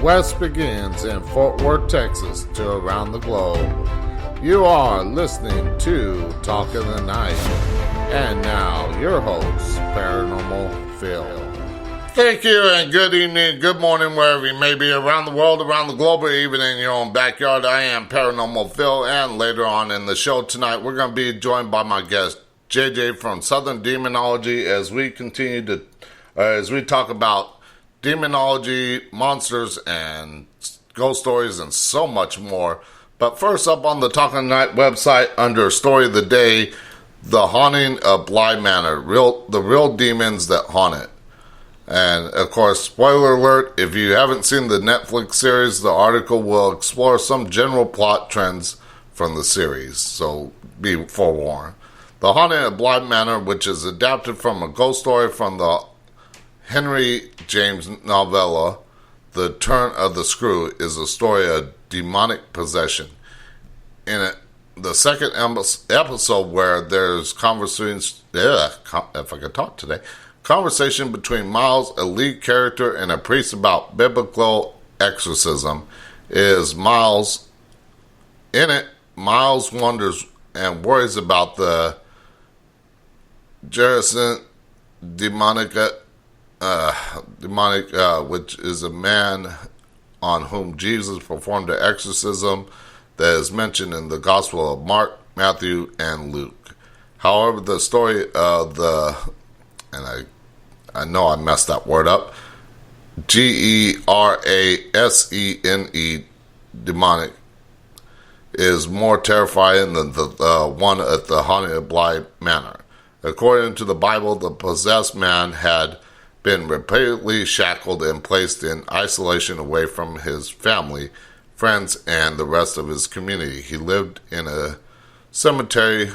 West begins in Fort Worth, Texas, to around the globe. You are listening to Talk of the Night. And now, your host, Paranormal Phil. Thank you, and good evening, good morning, wherever you may be around the world, around the globe, or even in your own backyard. I am Paranormal Phil, and later on in the show tonight, we're going to be joined by my guest, JJ from Southern Demonology, as we continue to, as we talk about demonology, monsters, and ghost stories, and so much more. But first up on the Talk of the Night website, under Story of the Day, The Haunting of Bly Manor, the real demons that haunt it. And, of course, spoiler alert, if you haven't seen the Netflix series, the article will explore some general plot trends from the series, so be forewarned. The Haunting of Bly Manor, which is adapted from a ghost story from the Henry James novella, The Turn of the Screw, is a story of demonic possession. In it, the second episode, where there's conversation between Miles, a lead character, and a priest about biblical exorcism, is Miles. In it, Miles wonders and worries about the Jerison Demonica, which is a man on whom Jesus performed an exorcism that is mentioned in the Gospel of Mark, Matthew, and Luke. However, the story of the, and I know I messed that word up, Gerasene, demonic, is more terrifying than the one at the Haunting of Bly Manor. According to the Bible, the possessed man had been repeatedly shackled and placed in isolation away from his family, friends, and the rest of his community. He lived in a cemetery,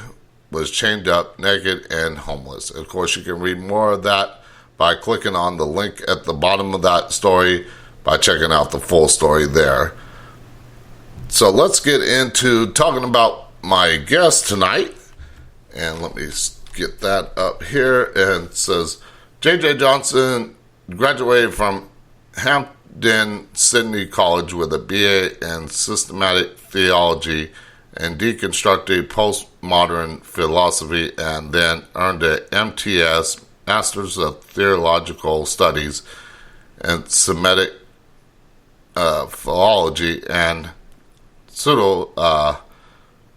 was chained up, naked, and homeless. Of course, you can read more of that by clicking on the link at the bottom of that story, by checking out the full story there. So let's get into talking about my guest tonight. And let me get that up here. And it says, J.J. Johnson graduated from Hampden Sydney College with a BA in Systematic Theology and Deconstructed Postmodern Philosophy, and then earned an MTS, Masters of Theological Studies, in Semitic Philology and Pseudo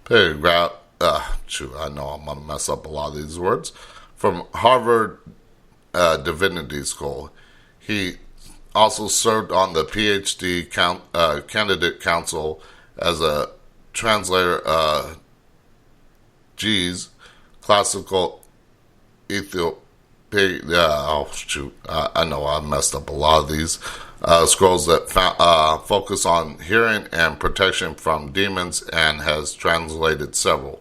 Paragraph. I know I'm going to mess up a lot of these words. From Harvard Divinity School. He also served on the PhD Candidate Council as a translator of classical Ethiopic. I know I messed up a lot of these scrolls that focus on hearing and protection from demons, and has translated several.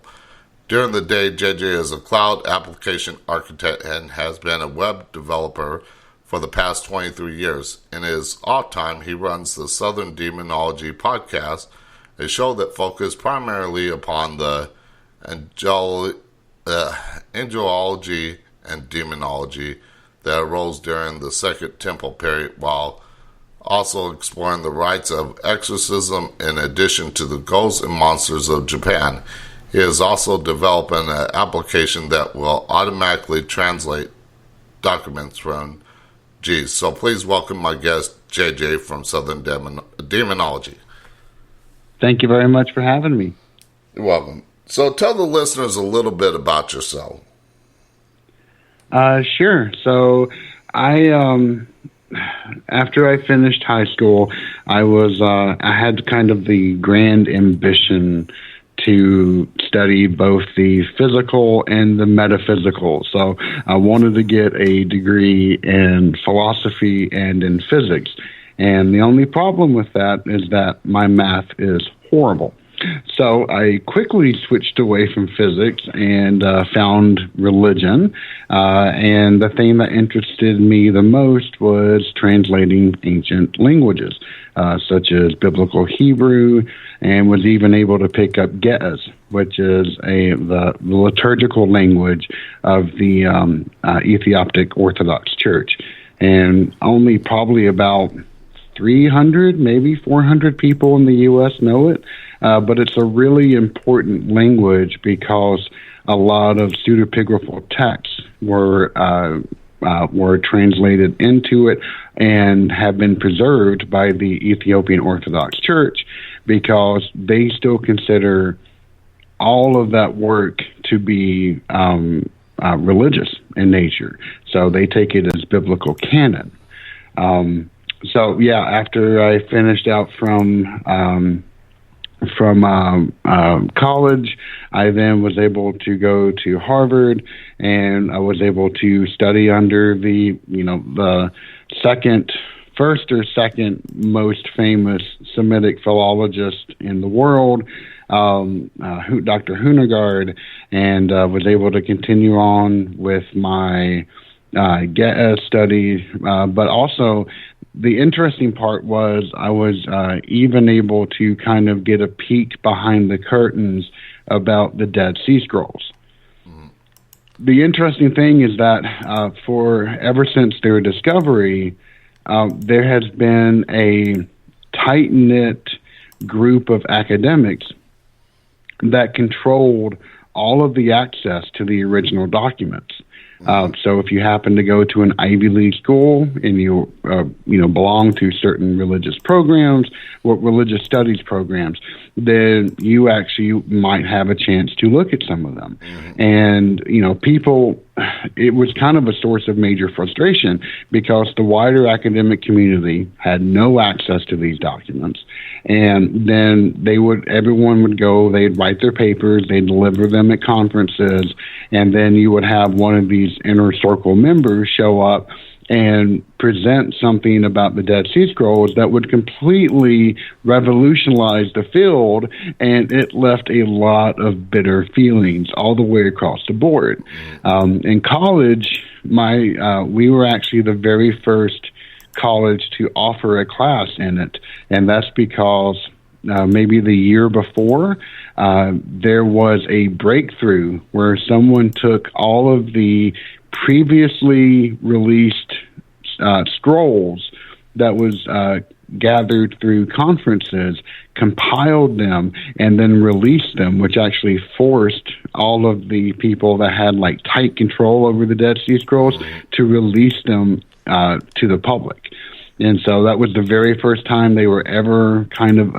During the day, JJ is a cloud application architect and has been a web developer for the past 23 years. In his off time, he runs the Southern Demonology podcast, a show that focuses primarily upon the angelology and demonology that arose during the Second Temple period, while also exploring the rites of exorcism in addition to the ghosts and monsters of Japan. He is also developing an application that will automatically translate documents from G's. So please welcome my guest, JJ from Southern Demonology. Thank you very much for having me. You're welcome. So tell the listeners a little bit about yourself. Sure. So I, after I finished high school, I had kind of the grand ambition to study both the physical and the metaphysical. So I wanted to get a degree in philosophy and in physics. And the only problem with that is that my math is horrible. So I quickly switched away from physics and found religion. And the thing that interested me the most was translating ancient languages, such as Biblical Hebrew, and was even able to pick up Ge'ez, which is the liturgical language of the Ethiopic Orthodox Church. And only probably about 300, maybe 400 people in the U.S. know it, but it's a really important language because a lot of pseudepigraphal texts were translated into it and have been preserved by the Ethiopian Orthodox Church because they still consider all of that work to be religious in nature. So they take it as biblical canon. So yeah, after I finished out from college, I then was able to go to Harvard, and I was able to study under the first or second most famous Semitic philologist in the world, Dr. Hunegard, and was able to continue on with my Ge'ez study, but also the interesting part was I was even able to kind of get a peek behind the curtains about the Dead Sea Scrolls. Mm-hmm. The interesting thing is that ever since their discovery, there has been a tight-knit group of academics that controlled all of the access to the original documents. So if you happen to go to an Ivy League school and you belong to certain religious programs or religious studies programs, then you actually might have a chance to look at some of them. Mm-hmm. And, people, it was kind of a source of major frustration because the wider academic community had no access to these documents. And then everyone would go, they'd write their papers, they'd deliver them at conferences, and then you would have one of these inner circle members show up and present something about the Dead Sea Scrolls that would completely revolutionize the field, and it left a lot of bitter feelings all the way across the board. In college, we were actually the very first college to offer a class in it, and that's because maybe the year before, there was a breakthrough where someone took all of the previously released scrolls that was gathered through conferences, compiled them, and then released them, which actually forced all of the people that had tight control over the Dead Sea Scrolls to release them to the public. And so that was the very first time they were ever kind of,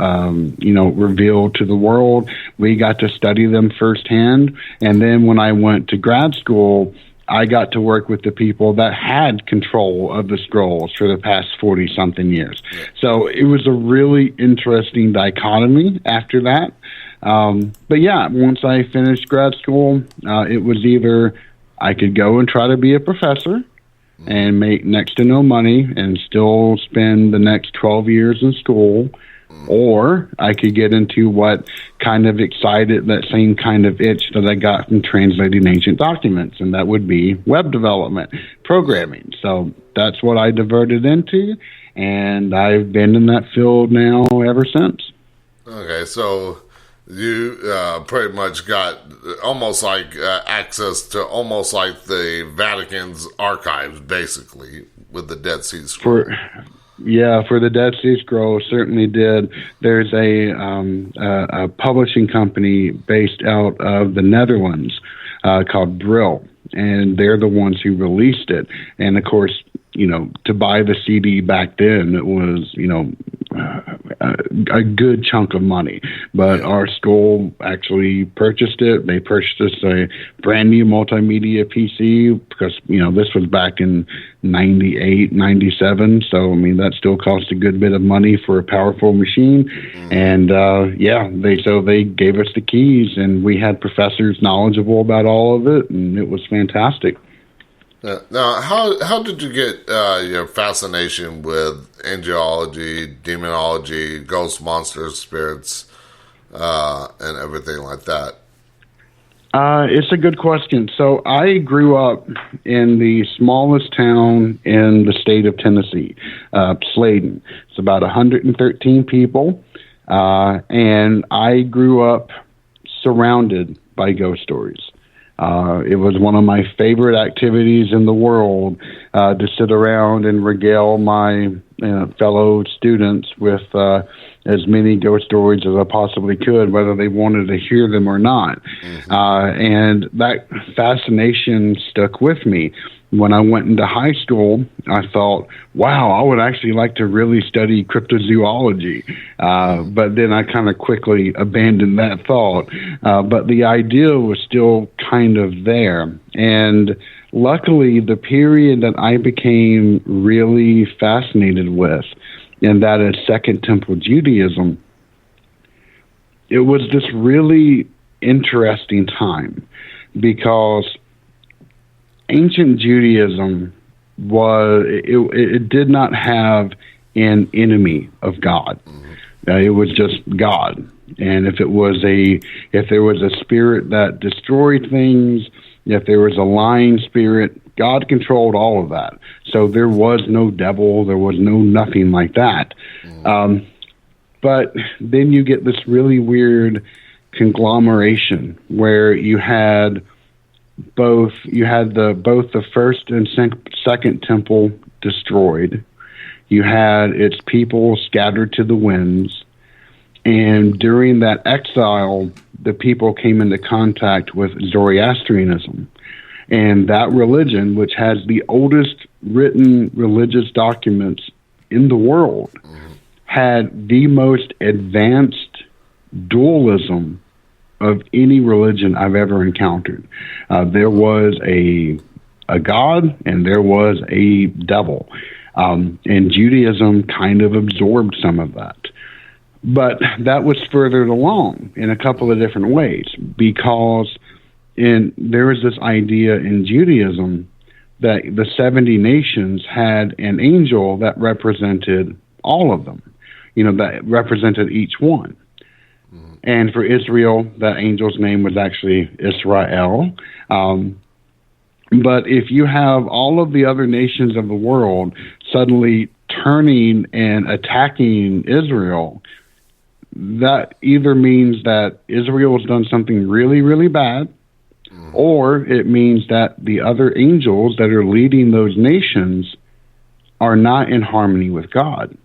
revealed to the world. We got to study them firsthand. And then when I went to grad school, I got to work with the people that had control of the scrolls for the past 40-something years. So it was a really interesting dichotomy after that. But yeah, once I finished grad school, it was either I could go and try to be a professor and make next to no money and still spend the next 12 years in school, or I could get into what kind of excited that same kind of itch that I got from translating ancient documents, and that would be web development, programming. So that's what I diverted into, and I've been in that field now ever since. Okay, so you pretty much got almost access to almost like the Vatican's archives, basically, with the Dead Sea Scrolls. For the Dead Sea Scrolls, certainly did. There's a publishing company based out of the Netherlands called Brill, and they're the ones who released it. And of course, to buy the CD back then, it was, a good chunk of money. But our school actually purchased it. They purchased a brand new multimedia PC because, this was back in 98, 97. So, that still cost a good bit of money for a powerful machine. And, they gave us the keys, and we had professors knowledgeable about all of it, and it was fantastic. Now, how did you get your fascination with angelology, demonology, ghost monsters, spirits, and everything like that? It's a good question. So I grew up in the smallest town in the state of Tennessee, Sladen. It's about 113 people, and I grew up surrounded by ghost stories. It was one of my favorite activities in the world to sit around and regale my fellow students with as many ghost stories as I possibly could, whether they wanted to hear them or not. And that fascination stuck with me. When I went into high school, I thought, wow, I would actually like to really study cryptozoology. But then I kind of quickly abandoned that thought. But the idea was still kind of there. And luckily, the period that I became really fascinated with, and that is Second Temple Judaism, it was this really interesting time because ancient Judaism it did not have an enemy of God. It was just God. And if there was a spirit that destroyed things, if there was a lying spirit, God controlled all of that. So there was no devil, there was no nothing like that. But then you get this really weird conglomeration where you had both the first and second temple destroyed. You had its people scattered to the winds, and during that exile, the people came into contact with Zoroastrianism, and that religion, which has the oldest written religious documents in the world, had the most advanced dualism of any religion I've ever encountered. There was a God and there was a devil. And Judaism kind of absorbed some of that. But that was furthered along in a couple of different ways, because there was this idea in Judaism that the 70 nations had an angel that represented all of them, that represented each one. And for Israel, that angel's name was actually Israel. But if you have all of the other nations of the world suddenly turning and attacking Israel, that either means that Israel has done something really, really bad, or it means that the other angels that are leading those nations are not in harmony with God.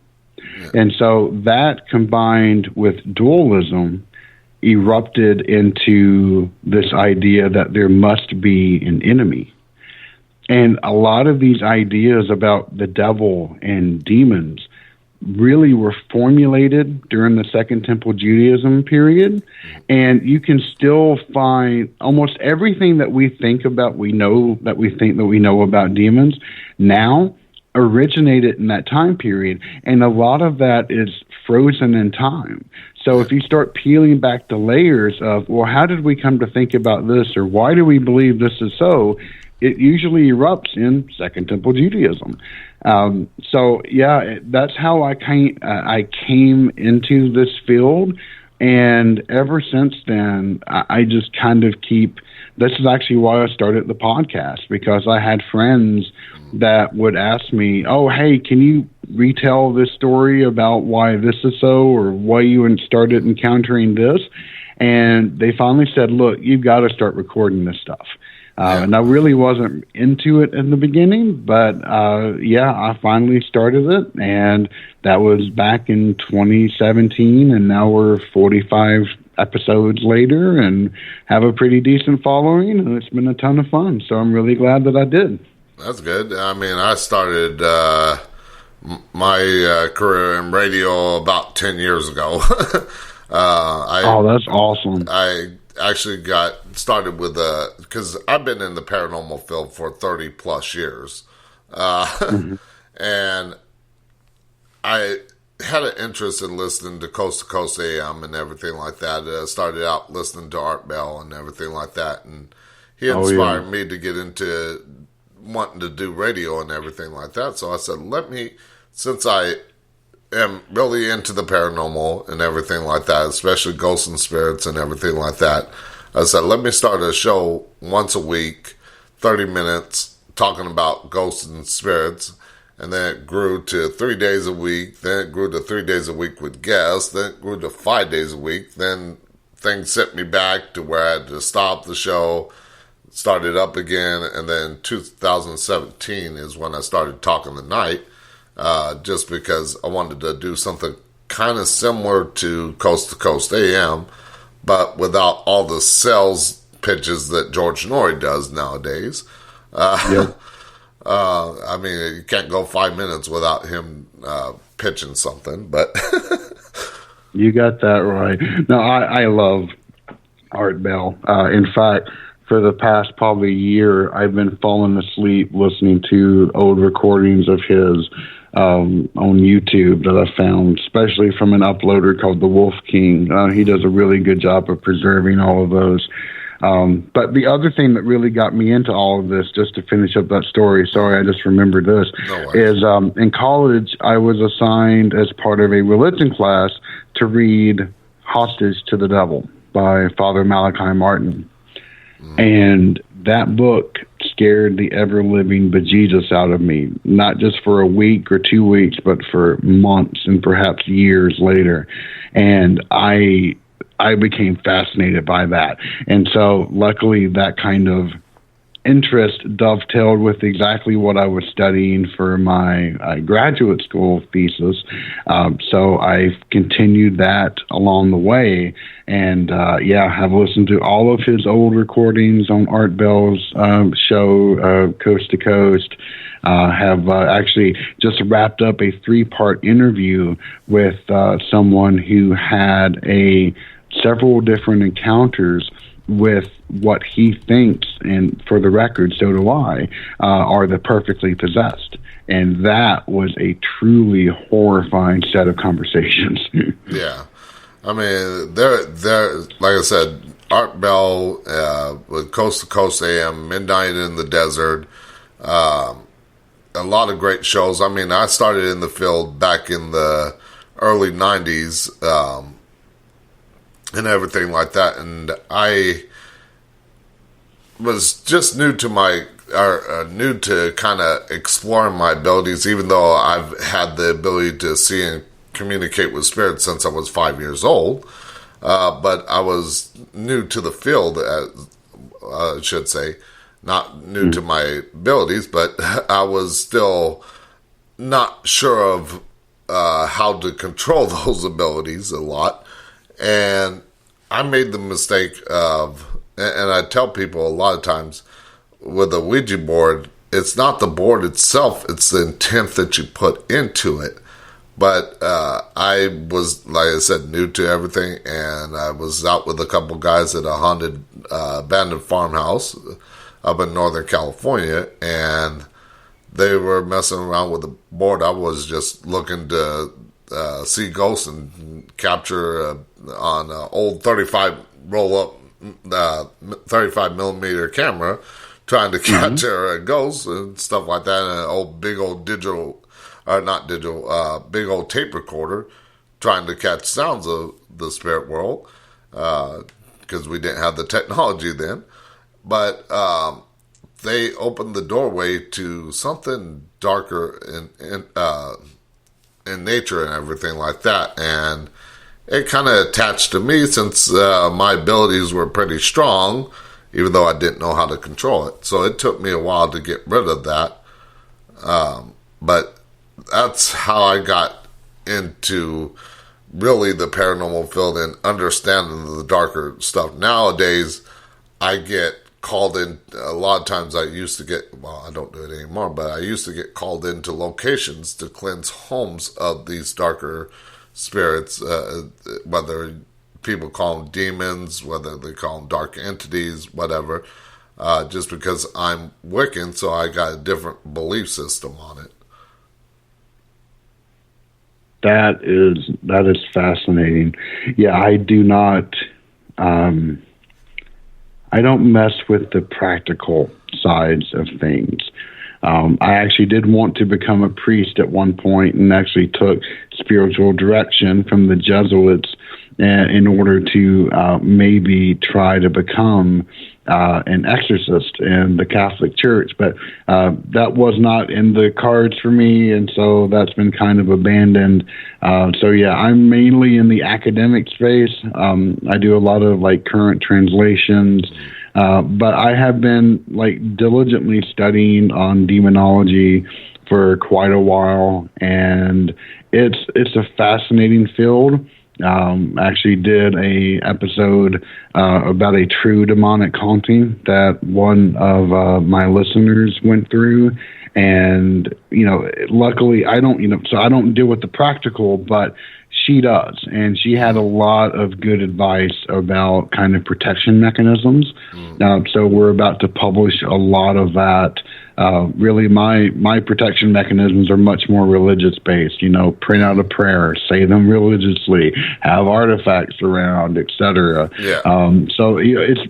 And so that, combined with dualism, erupted into this idea that there must be an enemy. And a lot of these ideas about the devil and demons really were formulated during the Second Temple Judaism period. And you can still find almost everything that we think about, we think that we know about demons now originated in that time period. And a lot of that is frozen in time. So if you start peeling back the layers of, well, how did we come to think about this, or why do we believe this is so, it usually erupts in Second Temple Judaism. So yeah, that's how I came into this field, and ever since then, I just kind of keep. This is actually why I started the podcast, because I had friends that would ask me, "Oh, hey, can you retell this story about why this is so, or why you started encountering this?" And they finally said, "Look, you've got to start recording this stuff." And I really wasn't into it in the beginning, but I finally started it, and that was back in 2017, and now we're 45 episodes later and have a pretty decent following, and it's been a ton of fun, so I'm really glad that I did. That's good. I mean, I started my career in radio about 10 years ago. That's awesome. I actually got started with because I've been in the paranormal field for 30 plus years, and I had an interest in listening to Coast AM and everything like that. I started out listening to Art Bell and everything like that, and he inspired me to get into wanting to do radio and everything like that. So I said, since I am really into the paranormal and everything like that, especially ghosts and spirits and everything like that, I said, let me start a show once a week, 30 minutes, talking about ghosts and spirits. And then it grew to 3 days a week. Then it grew to 3 days a week with guests. Then it grew to 5 days a week. Then things set me back to where I had to stop the show. started up again, and then 2017 is when I started Talking the Night, just because I wanted to do something kind of similar to Coast AM, but without all the sales pitches that George Norrie does nowadays. Yep. I mean, you can't go 5 minutes without him pitching something, but... You got that right. No, I love Art Bell. In fact, for the past probably year, I've been falling asleep listening to old recordings of his on YouTube that I found, especially from an uploader called The Wolf King. He does a really good job of preserving all of those. But the other thing that really got me into all of this, just to finish up that story, sorry, I just remembered this, is in college, I was assigned as part of a religion class to read Hostage to the Devil by Father Malachi Martin. And that book scared the ever-living bejesus out of me, not just for a week or 2 weeks, but for months and perhaps years later. And I became fascinated by that. And so luckily that kind of interest dovetailed with exactly what I was studying for my graduate school thesis. So I've continued that along the way. And I've listened to all of his old recordings on Art Bell's show, Coast to Coast. Have actually just wrapped up a 3-part interview with someone who had several different encounters with what he thinks, and for the record, so do I, are the perfectly possessed. And that was a truly horrifying set of conversations. Yeah. I mean, they're like I said, Art Bell with Coast to Coast AM, Midnight in the Desert, a lot of great shows. I mean, I started in the field back in the early 90s, and everything like that. And I was just new to kind of exploring my abilities, even though I've had the ability to see and communicate with spirits since I was 5 years old. But I was new to the field, I should say, not new to my abilities, but I was still not sure of how to control those abilities a lot. And I made the mistake of, and I tell people a lot of times, with a Ouija board, it's not the board itself, it's the intent that you put into it. But I was, like I said, new to everything, and I was out with a couple guys at a haunted abandoned farmhouse up in Northern California, and they were messing around with the board. I was just looking to see ghosts and capture on an old 35 roll-up 35 millimeter camera, trying to capture ghosts and stuff like that, and an big old big old tape recorder, trying to catch sounds of the spirit world, because we didn't have the technology then. But they opened the doorway to something darker in nature and everything like that, and it kind of attached to me since my abilities were pretty strong, even though I didn't know how to control it. So it took me a while to get rid of that. But that's how I got into really the paranormal field and understanding the darker stuff. Nowadays, I get called in. A lot of times I used to get, well, I don't do it anymore, but I used to get called into locations to cleanse homes of these darker spirits, whether people call them demons, whether they call them dark entities, whatever, just because I'm Wiccan, so I got a different belief system on it. That is fascinating. Yeah, I do not, I don't mess with the practical sides of things. I actually did want to become a priest at one point, and actually took spiritual direction from the Jesuits in order to maybe try to become an exorcist in the Catholic Church, but that was not in the cards for me, and so that's been kind of abandoned. So yeah, I'm mainly in the academic space. I do a lot of like current translations. But I have been like diligently studying on demonology for quite a while, and it's a fascinating field. Actually did a episode about a true demonic haunting that one of my listeners went through, and luckily I don't so I don't deal with the practical, but she does, and she had a lot of good advice about kind of protection mechanisms. So we're about to publish a lot of that. Really, my protection mechanisms are much more religious based. Print out a prayer, say them religiously, have artifacts around, etc. Yeah. So it's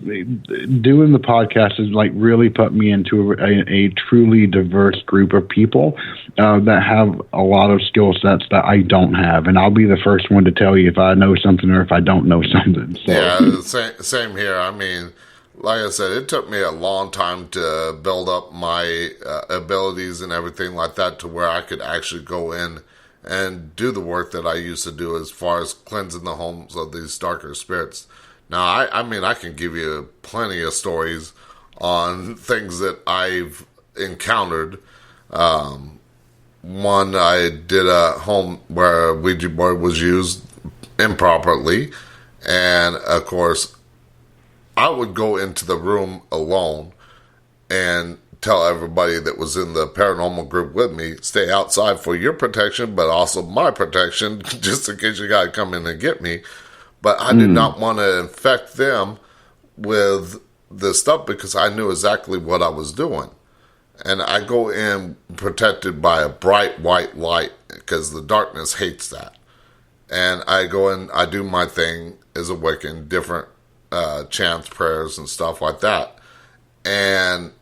doing the podcast has like really put me into a truly diverse group of people that have a lot of skill sets that I don't have, and I'll be the first one to tell you if I know something or if I don't know something. So. Yeah, same here. I mean, like I said, it took me a long time to build up my abilities and everything like that to where I could actually go in and do the work that I used to do as far as cleansing the homes of these darker spirits. Now, I mean, I can give you plenty of stories on things that I've encountered. One, I did a home where a Ouija board was used improperly, and of course, I would go into the room alone and tell everybody that was in the paranormal group with me, stay outside for your protection, but also my protection, just in case you got to come in and get me. But I did not want to infect them with this stuff because I knew exactly what I was doing. And I go in protected by a bright white light because the darkness hates that. And I go in, I do my thing as a Wiccan, different chants, prayers, and stuff like that. And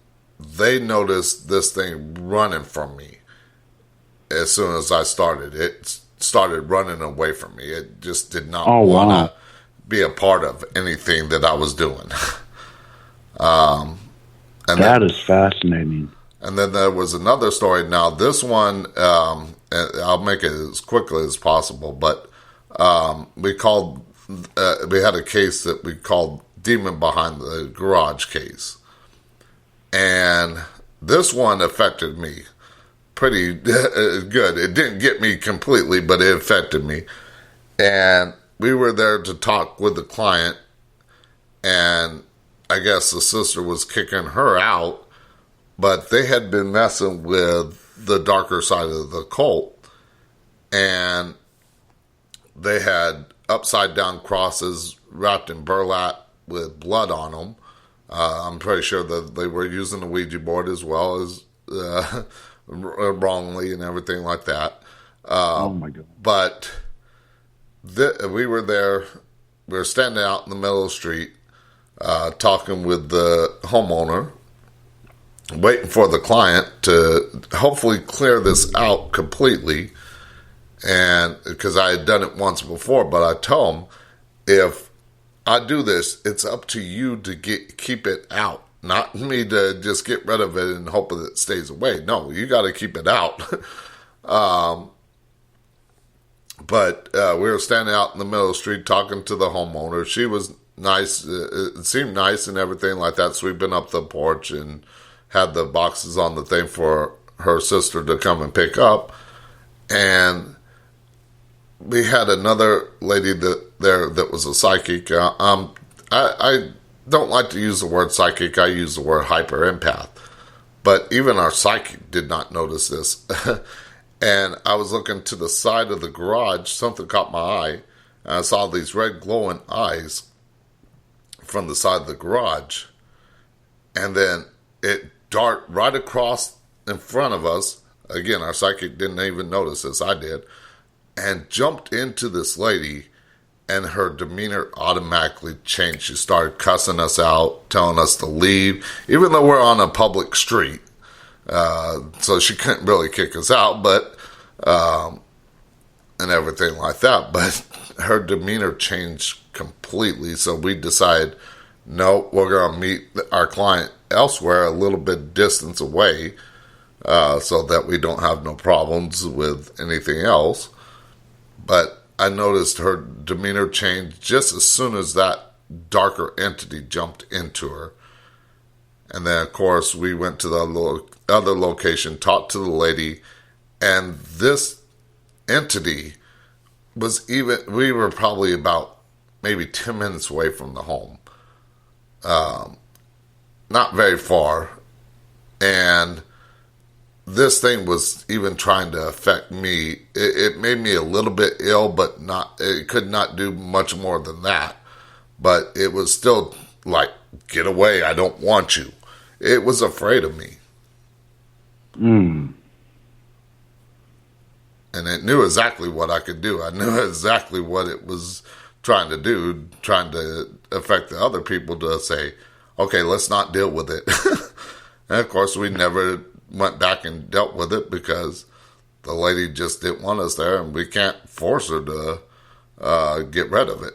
they noticed this thing running from me as soon as I started. It started running away from me. It just did not want to be a part of anything that I was doing. And that is fascinating. And then there was another story. Now, this one, I'll make it as quickly as possible, but we had a case that we called Demon Behind the Garage case. And this one affected me pretty good. It didn't get me completely, but it affected me. And we were there to talk with the client, and I guess the sister was kicking her out, but they had been messing with the darker side of the cult, and they had upside down crosses wrapped in burlap with blood on them. I'm pretty sure that they were using the Ouija board as well as wrongly and everything like that. Oh my God. But we were there. We were standing out in the middle of the street talking with the homeowner, waiting for the client to hopefully clear this out completely. And because I had done it once before, but I told him, if I do this, it's up to you to keep it out, not me to just get rid of it and hope that it stays away. No, you got to keep it out. But we were standing out in the middle of the street talking to the homeowner. She was nice. It seemed nice and everything like that, sweeping up the porch and had the boxes on the thing for her sister to come and pick up. And we had another lady that was a psychic. I don't like to use the word psychic. I use the word hyper empath. But even our psychic did not notice this. And I was looking to the side of the garage. Something caught my eye. And I saw these red glowing eyes from the side of the garage. And then it darted right across in front of us. Again, our psychic didn't even notice this. I did. And jumped into this lady, and her demeanor automatically changed. She started cussing us out, telling us to leave, even though we're on a public street. So she couldn't really kick us out, but and everything like that. But her demeanor changed completely. So we decided no, we're going to meet our client elsewhere, a little bit distance away, so that we don't have no problems with anything else. But I noticed her demeanor changed just as soon as that darker entity jumped into her. And then, of course, we went to the other location, talked to the lady, and this entity we were probably about maybe 10 minutes away from the home. Not very far. And this thing was even trying to affect me. It made me a little bit ill, but it could not do much more than that. But it was still like, get away, I don't want you. It was afraid of me. And it knew exactly what I could do. I knew exactly what it was trying to do, trying to affect the other people to say, okay, let's not deal with it. And of course, we never went back and dealt with it because the lady just didn't want us there, and we can't force her to get rid of it.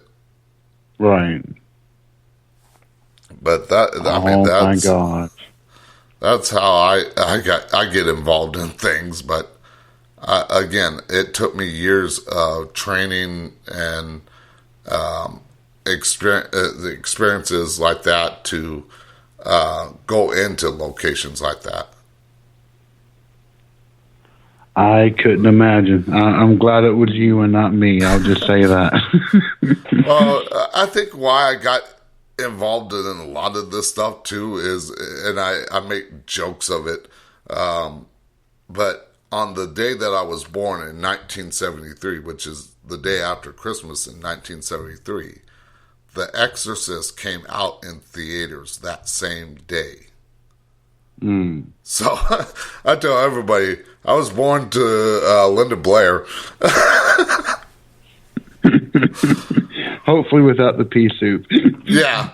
Right. But that's my God. That's how I get involved in things. But again, it took me years of training and experiences like that to go into locations like that. I couldn't imagine. I'm glad it was you and not me. I'll just say that. Well, I think why I got involved in a lot of this stuff too is, and I make jokes of it, but on the day that I was born in 1973, which is the day after Christmas in 1973, The Exorcist came out in theaters that same day. So I tell everybody, I was born to Linda Blair. Hopefully without the pea soup. Yeah.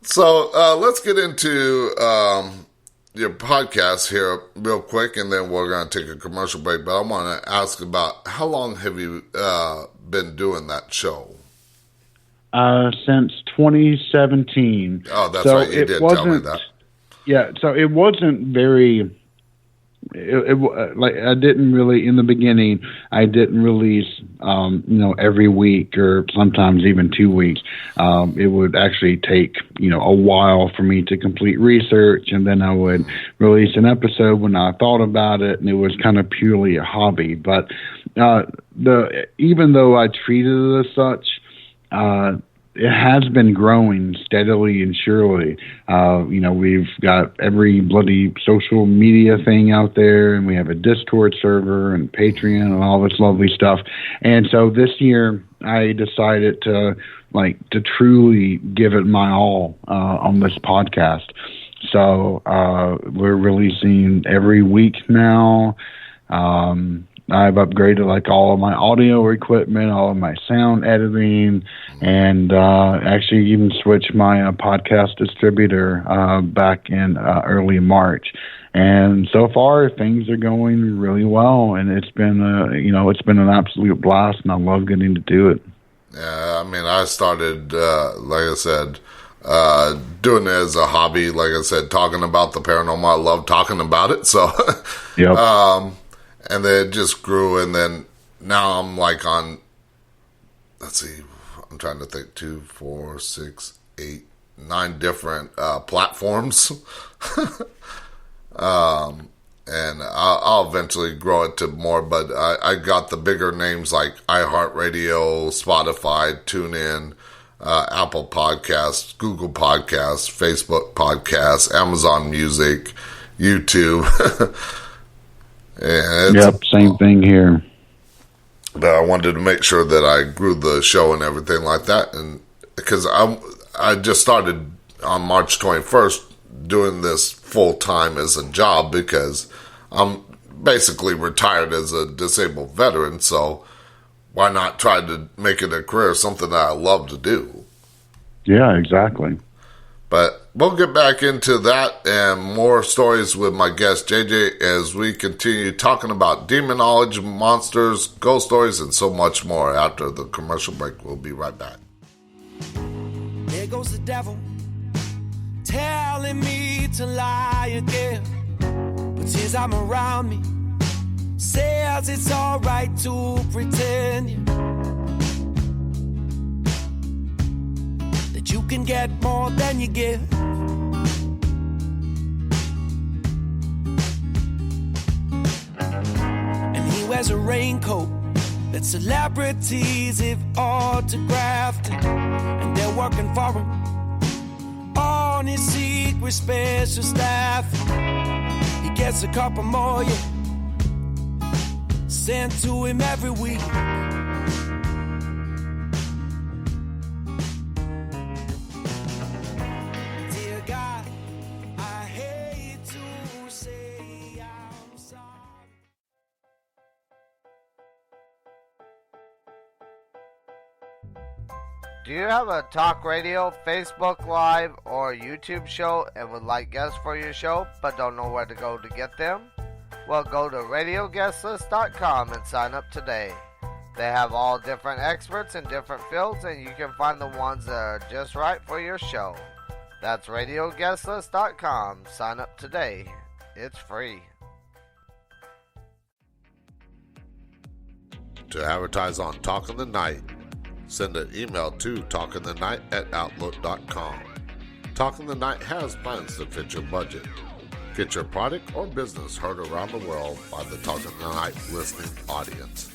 So let's get into your podcast here real quick, and then we're going to take a commercial break. But I want to ask about, how long have you been doing that show? Since 2017. Oh, that's right. You did tell me that. Yeah, so it wasn't very. Like I didn't really in the beginning. I didn't release, every week or sometimes even 2 weeks. It would actually take a while for me to complete research, and then I would release an episode when I thought about it, and it was kind of purely a hobby. But even though I treated it as such, it has been growing steadily and surely. We've got every bloody social media thing out there, and we have a Discord server and Patreon and all this lovely stuff. And so this year I decided to truly give it my all on this podcast. So we're releasing every week now. I've upgraded all of my audio equipment, all of my sound editing, and actually even switched my podcast distributor back in early March. And so far, things are going really well, and it's been it's been an absolute blast, and I love getting to do it. Yeah, I mean, I started, like I said, doing it as a hobby. Like I said, talking about the paranormal. I love talking about it. So, yep. And then it just grew, and then now I'm on, let's see, I'm trying to think, 2, 4, 6, 8, 9 different platforms. And I'll eventually grow it to more, but I got the bigger names like iHeartRadio, Spotify, TuneIn, Apple Podcasts, Google Podcasts, Facebook Podcasts, Amazon Music, YouTube. Yep, same thing here. But I wanted to make sure that I grew the show and everything like that, and because I just started on March 21st doing this full time as a job, because I'm basically retired as a disabled veteran. So why not try to make it a career, something that I love to do? Yeah, exactly. But we'll get back into that and more stories with my guest, JJ, as we continue talking about demonology, monsters, ghost stories, and so much more after the commercial break. We'll be right back. There goes the devil. telling me to lie again. But since I'm around me, says it's alright to pretend, yeah, that you can get more than you give. And he wears a raincoat that celebrities have autographed, and they're working for him on his secret special staff. He gets a couple more, yeah, sent to him every week. Dear God, I hate to say I'm sorry. Do you have a talk radio, Facebook Live, or YouTube show and would like guests for your show but don't know where to go to get them? Well, go to radioguestlist.com and sign up today. They have all different experts in different fields, and you can find the ones that are just right for your show. That's radioguestlist.com. Sign up today. It's free. To advertise on Talk in the Night, send an email to talkinthe.night@outlook.com. Talk in the Night has plans to fit your budget. Get your product or business heard around the world by the Talk in the Night listening audience.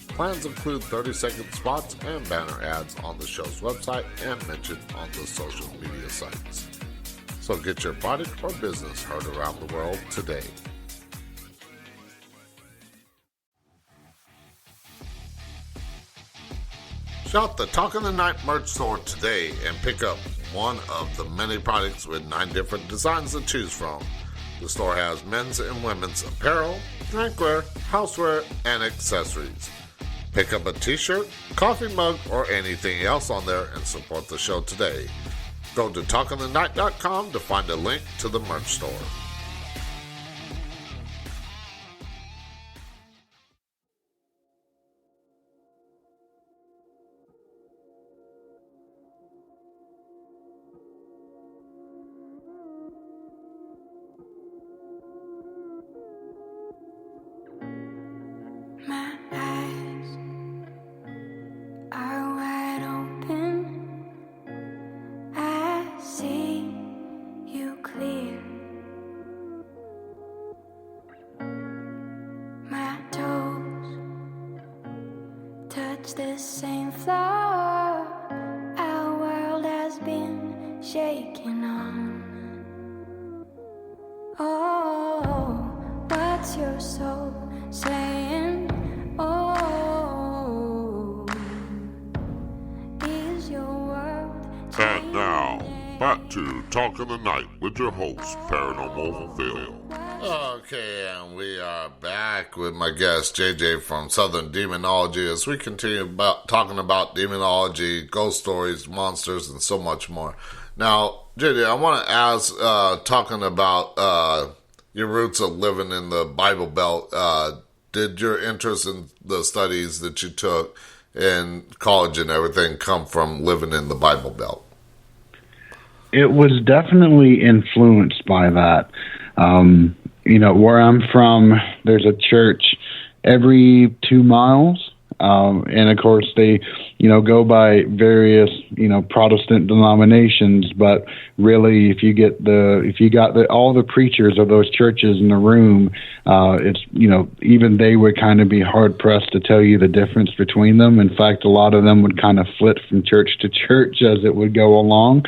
Plans include 30-second spots and banner ads on the show's website and mentioned on the social media sites. So get your product or business heard around the world today. Shop the Talk in the Night merch store today and pick up one of the many products with 9 different designs to choose from. The store has men's and women's apparel, drinkware, houseware, and accessories. Pick up a t-shirt, coffee mug, or anything else on there and support the show today. Go to talkinthe.night.com to find a link to the merch store. The same floor our world has been shaking on. Oh, what's your soul saying? Oh, is your world And now, back to Talk in the Night with your host, Paranormal Phil. Okay, and we are back with my guest, JJ from Southern Demonology, as we continue talking about demonology, ghost stories, monsters, and so much more. Now, JJ, I want to ask, talking about your roots of living in the Bible Belt, did your interest in the studies that you took in college and everything come from living in the Bible Belt? It was definitely influenced by that. Where I'm from, there's a church every 2 miles. And of course they, go by various, Protestant denominations, but really if you got all the preachers of those churches in the room, it's, even they would kind of be hard pressed to tell you the difference between them. In fact, a lot of them would kind of flit from church to church as it would go along.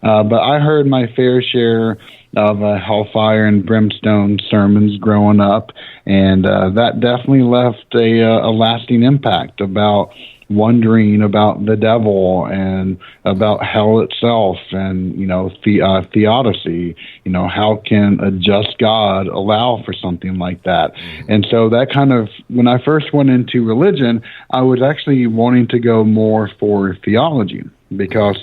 But I heard my fair share of hellfire and brimstone sermons growing up, and that definitely left a lasting impact about wondering about the devil and about hell itself, and theodicy. How can a just God allow for something like that? And so that kind of, when I first went into religion, I was actually wanting to go more for theology, because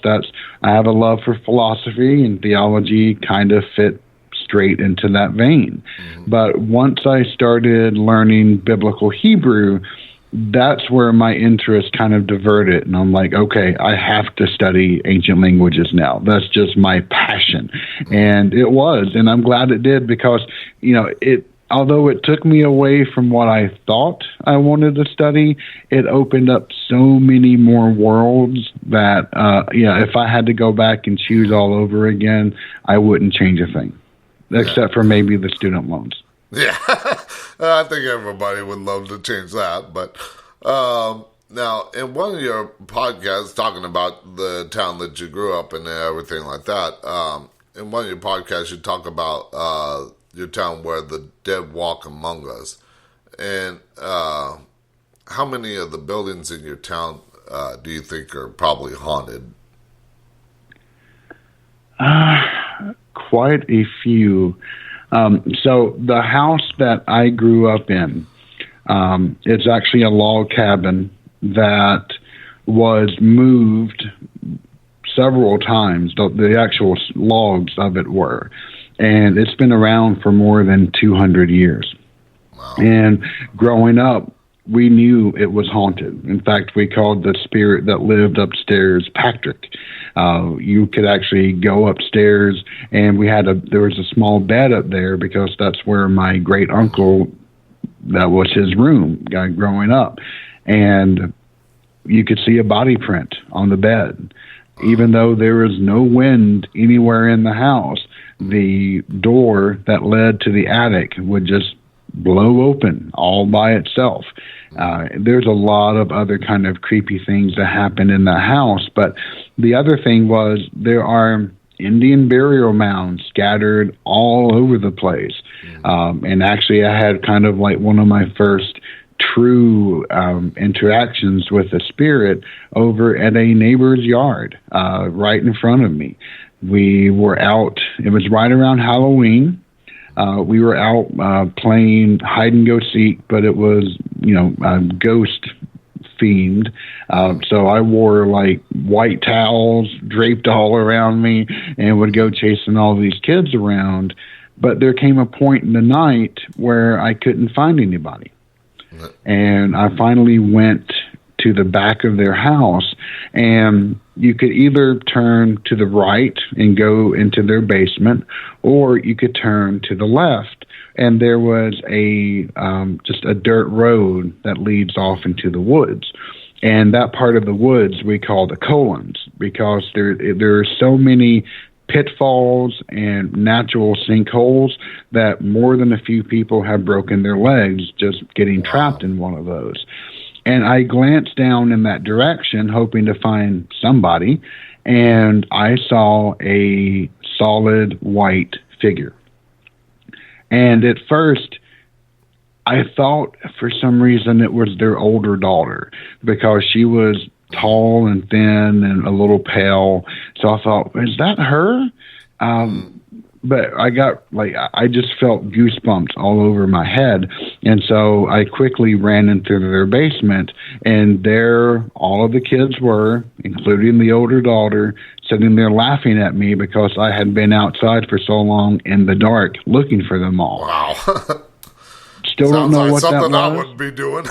I have a love for philosophy, and theology kind of fit straight into that vein. But once I started learning biblical Hebrew, that's where my interest kind of diverted. And I'm like, okay, I have to study ancient languages now. That's just my passion. And it was, and I'm glad it did, because, although it took me away from what I thought I wanted to study, it opened up so many more worlds that, if I had to go back and choose all over again, I wouldn't change a thing, except for maybe the student loans. Yeah, I think everybody would love to change that. But now, in one of your podcasts, talking about the town that you grew up in and everything like that, in one of your podcasts, you talk about your town where the dead walk among us. And how many of the buildings in your town do you think are probably haunted? Quite a few. So the house that I grew up in, it's actually a log cabin that was moved several times. The actual logs of it were. And it's been around for more than 200 years. Wow. And growing up, we knew it was haunted. In fact, we called the spirit that lived upstairs Patrick. You could actually go upstairs, and there was a small bed up there because that's where my great uncle, that was his room, guy growing up. And you could see a body print on the bed. Even though there was no wind anywhere in the house, the door that led to the attic would just blow open all by itself. There's a lot of other kind of creepy things that happen in the house, but the other thing was there are Indian burial mounds scattered all over the place. And actually I had kind of like one of my first true interactions with a spirit over at a neighbor's yard right in front of me. We were out, it was right around Halloween. We were out playing hide and go seek, but it was, ghost themed. So I wore like white towels draped all around me and would go chasing all these kids around. But there came a point in the night where I couldn't find anybody. And I finally went to the back of their house, and you could either turn to the right and go into their basement, or you could turn to the left, and there was just a dirt road that leads off into the woods. And that part of the woods we call the colons, because there are so many pitfalls and natural sinkholes that more than a few people have broken their legs just getting trapped in one of those. And I glanced down in that direction, hoping to find somebody, and I saw a solid white figure. And at first, I thought for some reason it was their older daughter, because she was tall and thin and a little pale. So I thought, is that her? But I just felt goosebumps all over my head. And so I quickly ran into their basement, and there all of the kids were, including the older daughter, sitting there laughing at me because I had been outside for so long in the dark looking for them all. Wow. Still don't know what that was. Something I wouldn't be doing.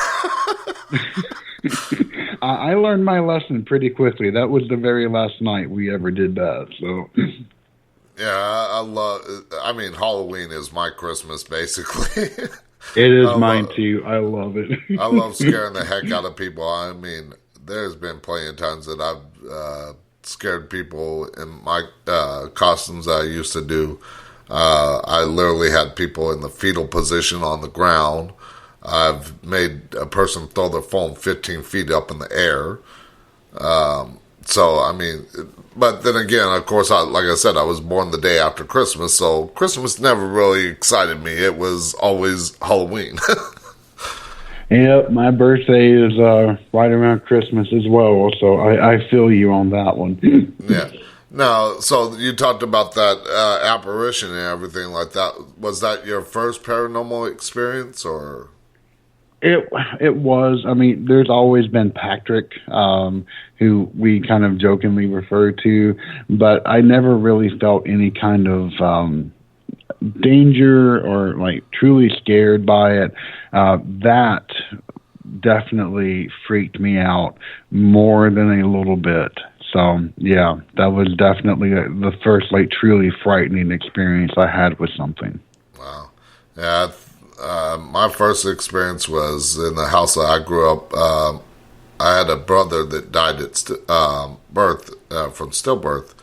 I learned my lesson pretty quickly. That was the very last night we ever did that. So, yeah, Halloween is my Christmas, basically. It is mine too. I love it. I love scaring the heck out of people. I mean, there's been plenty of times that I've scared people in my costumes that I used to do. I literally had people in the fetal position on the ground. I've made a person throw their phone 15 feet up in the air. But then again, of course, like I said, I was born the day after Christmas, so Christmas never really excited me. It was always Halloween. Yep, my birthday is right around Christmas as well, so I feel you on that one. Yeah. Now, so you talked about that apparition and everything like that. Was that your first paranormal experience, or? It was. I mean, there's always been Patrick, who we kind of jokingly refer to, but I never really felt any kind of danger or like truly scared by it. That definitely freaked me out more than a little bit. So, yeah, that was definitely the first, like, truly frightening experience I had with something. Wow. Yeah, my first experience was in the house that I grew up. I had a brother that died at birth, from stillbirth.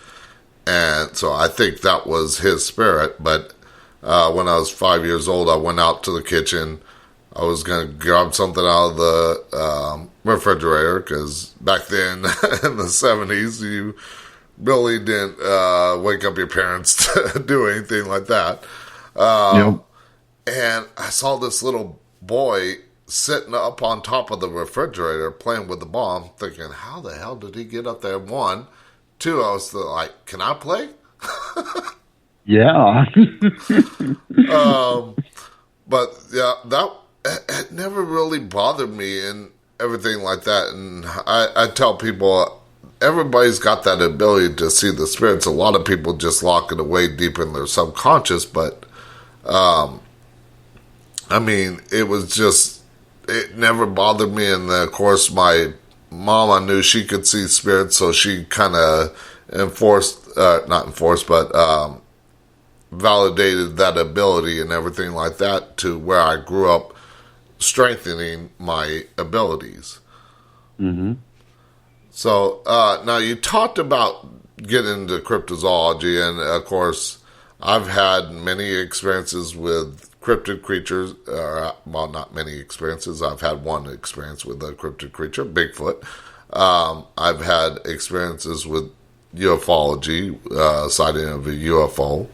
And so I think that was his spirit. But when I was 5 years old, I went out to the kitchen. I was going to grab something out of the refrigerator because back then in the 70s, you really didn't wake up your parents to do anything like that. Yep. And I saw this little boy sitting up on top of the refrigerator playing with the bomb, thinking, how the hell did he get up there? One. Two, I was like, can I play? Yeah. But yeah, that it never really bothered me and everything like that. And I tell people, everybody's got that ability to see the spirits. A lot of people just lock it away deep in their subconscious. But, I mean, it was just, it never bothered me. And then, of course, my mom, I knew she could see spirits, so she kind of validated that ability and everything like that to where I grew up, strengthening my abilities. Mm-hmm. So now you talked about getting into cryptozoology, and of course I've had many experiences with cryptid creatures. Well, not many experiences. I've had one experience with a cryptid creature, Bigfoot. I've had experiences with ufology, sighting of a UFO.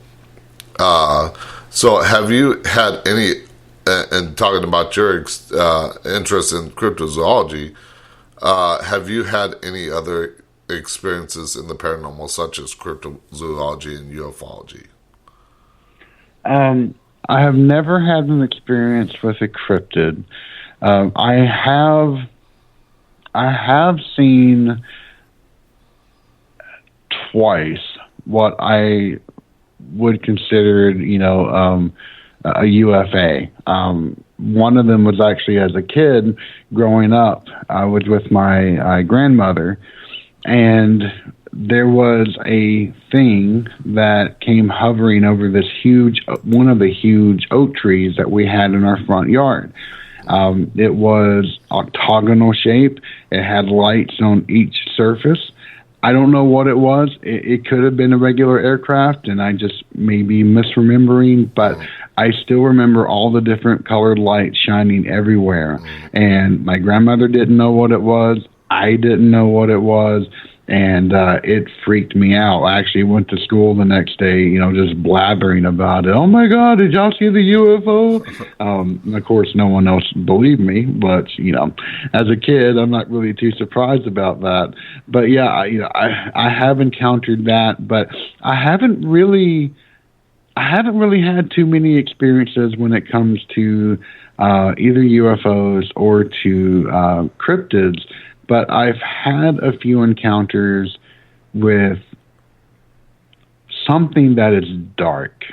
So have you had any, and talking about your interest in cryptozoology, have you had any other experiences in the paranormal, such as cryptozoology and ufology? I have never had an experience with a cryptid. I have seen twice what I would consider, a UFA. One of them was actually as a kid growing up. I was with my grandmother, and there was a thing that came hovering over this one of the huge oak trees that we had in our front yard. It was octagonal shape. It had lights on each surface. I don't know what it was. It could have been a regular aircraft, and I just may be misremembering, but I still remember all the different colored lights shining everywhere. And my grandmother didn't know what it was. I didn't know what it was. And it freaked me out. I actually went to school the next day, just blathering about it. Oh, my God, did y'all see the UFO? Of course, no one else believed me. But, as a kid, I'm not really too surprised about that. But, yeah, I have encountered that. But I haven't really had too many experiences when it comes to either UFOs or to cryptids. But I've had a few encounters with something that is dark.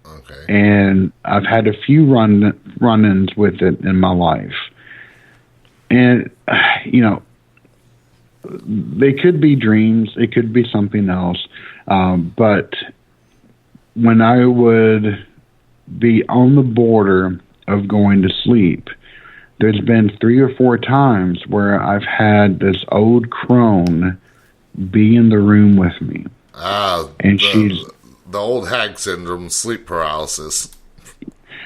Okay. And I've had a few run-ins with it in my life. And, they could be dreams. It could be something else. But when I would be on the border of going to sleep, there's been 3 or 4 times where I've had this old crone be in the room with me. And she's the old hag syndrome, sleep paralysis.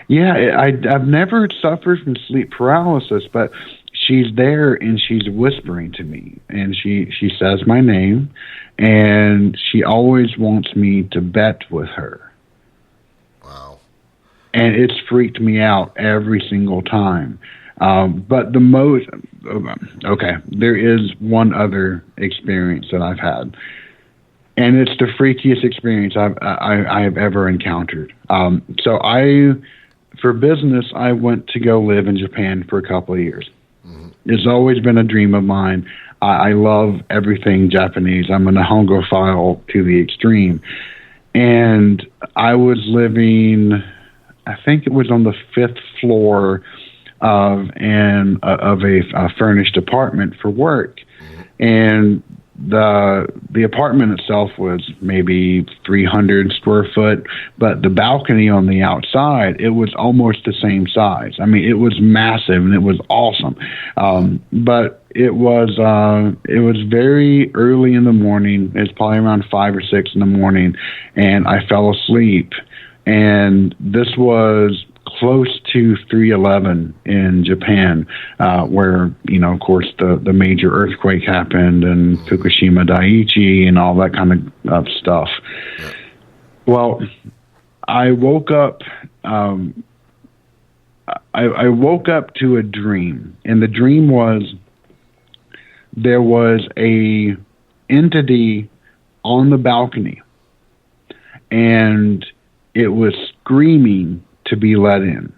Yeah, I've never suffered from sleep paralysis, but she's there and she's whispering to me, and she says my name, and she always wants me to bet with her. Wow. And it's freaked me out every single time. But the most, okay, there is one other experience that I've had, and it's the freakiest experience I have ever encountered. So for business, I went to go live in Japan for a couple of years. Mm-hmm. It's always been a dream of mine. I love everything Japanese. I'm an Hongophile to the extreme. And I was living, I think it was on the 5th floor of a furnished apartment for work, and the apartment itself was maybe 300 square foot, but the balcony on the outside, it was almost the same size. I mean, it was massive and it was awesome. But it was very early in the morning. It's probably around 5 or 6 in the morning, and I fell asleep. And this was close to 3/11 in Japan, where, of course, the major earthquake happened, and Fukushima Daiichi and all that kind of stuff. Well, I woke up. I woke up to a dream, and the dream was there was a entity on the balcony, and it was screaming to be let in,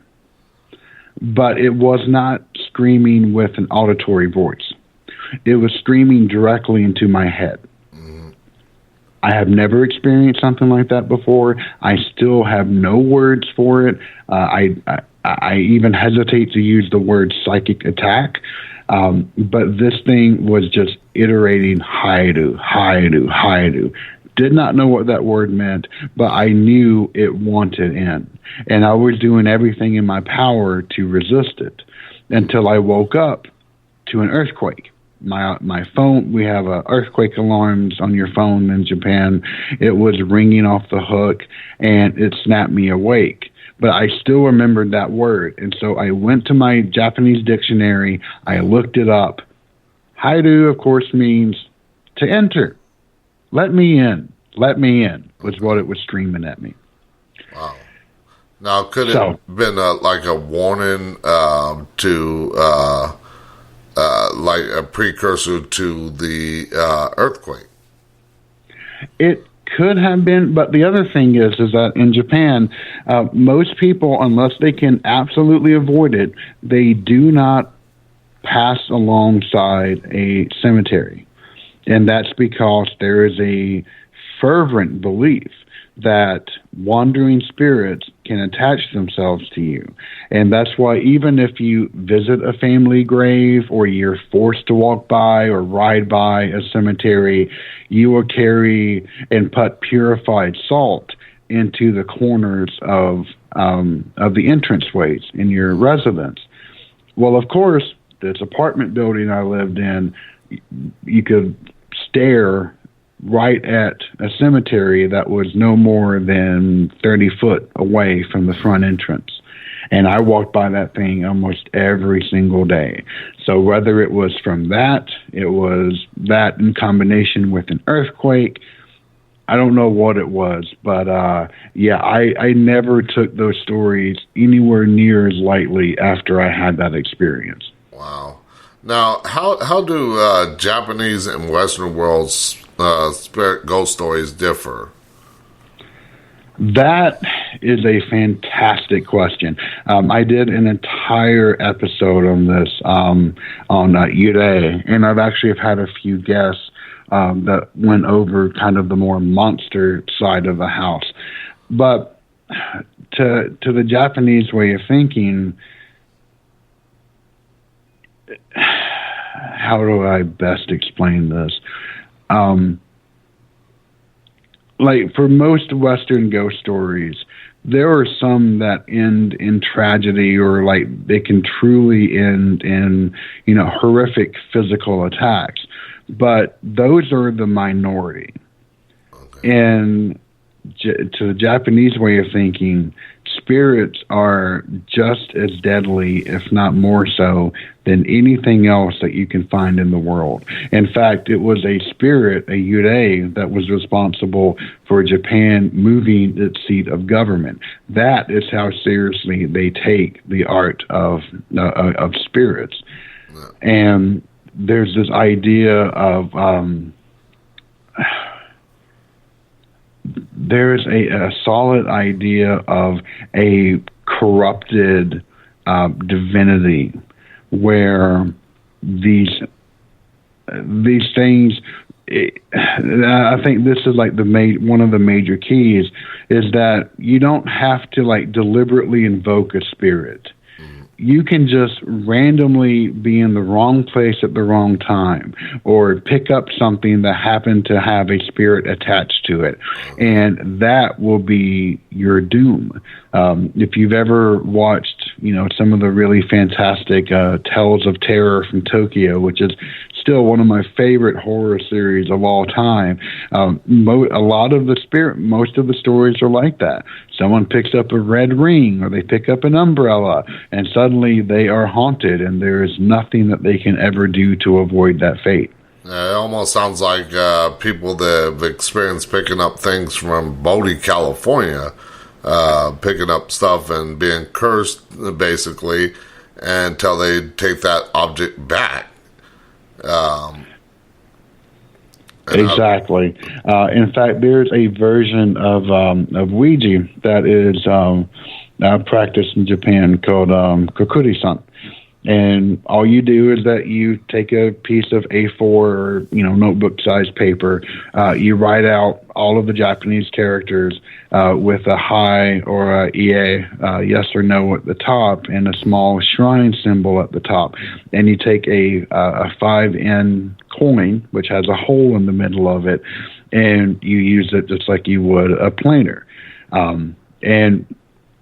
but it was not screaming with an auditory voice. It was screaming directly into my head. I have never experienced something like that before. I still have no words for it. I even hesitate to use the word psychic attack, but this thing was just iterating Haidu, Haidu, Haidu. Did not know what that word meant, but I knew it wanted in. And I was doing everything in my power to resist it until I woke up to an earthquake. My phone, we have earthquake alarms on your phone in Japan. It was ringing off the hook, and it snapped me awake. But I still remembered that word. And so I went to my Japanese dictionary. I looked it up. Haidu, of course, means to enter. Let me in. Let me in was what it was screaming at me. Wow. Now, could it have been like a warning to, like a precursor to the earthquake? It could have been, but the other thing is that in Japan, most people, unless they can absolutely avoid it, they do not pass alongside a cemetery. And that's because there is a fervent belief that wandering spirits can attach themselves to you. And that's why even if you visit a family grave or you're forced to walk by or ride by a cemetery, you will carry and put purified salt into the corners of the entranceways in your residence. Well, of course, this apartment building I lived in, you could stare right at a cemetery that was no more than 30 foot away from the front entrance. And I walked by that thing almost every single day. So whether it was from that, it was that in combination with an earthquake, I don't know what it was. But yeah, I never took those stories anywhere near as lightly after I had that experience. Wow. Now, how do Japanese and Western world's spirit ghost stories differ? That is a fantastic question. I did an entire episode on this on Yurei, and I've actually had a few guests that went over kind of the more monster side of the house. But to the Japanese way of thinking, how do I best explain this? Like for most Western ghost stories, there are some that end in tragedy, or like they can truly end in, horrific physical attacks. But those are the minority. Okay. And to the Japanese way of thinking, spirits are just as deadly, if not more so, than anything else that you can find in the world. In fact, it was a spirit, a yurei, that was responsible for Japan moving its seat of government. That is how seriously they take the art of spirits. Yeah. And there's this idea of there's a solid idea of a corrupted divinity where these things, I think this is like one of the major keys, is that you don't have to like deliberately invoke a spirit. you can just randomly be in the wrong place at the wrong time, or pick up something that happened to have a spirit attached to it, and that will be your doom. If you've ever watched, some of the really fantastic Tales of Terror from Tokyo, which is still one of my favorite horror series of all time. Most of the stories are like that. Someone picks up a red ring, or they pick up an umbrella, and suddenly they are haunted, and there is nothing that they can ever do to avoid that fate. It almost sounds like people that have experienced picking up things from Bodie, California, picking up stuff and being cursed, basically, until they take that object back. Exactly. In fact, there's a version of Ouija that is practiced in Japan called kokuri-san. And all you do is that you take a piece of A4 or notebook-sized paper. You write out all of the Japanese characters with a hi or a ie, yes or no at the top, and a small shrine symbol at the top. And you take a 5-yen coin, which has a hole in the middle of it, and you use it just like you would a planer. And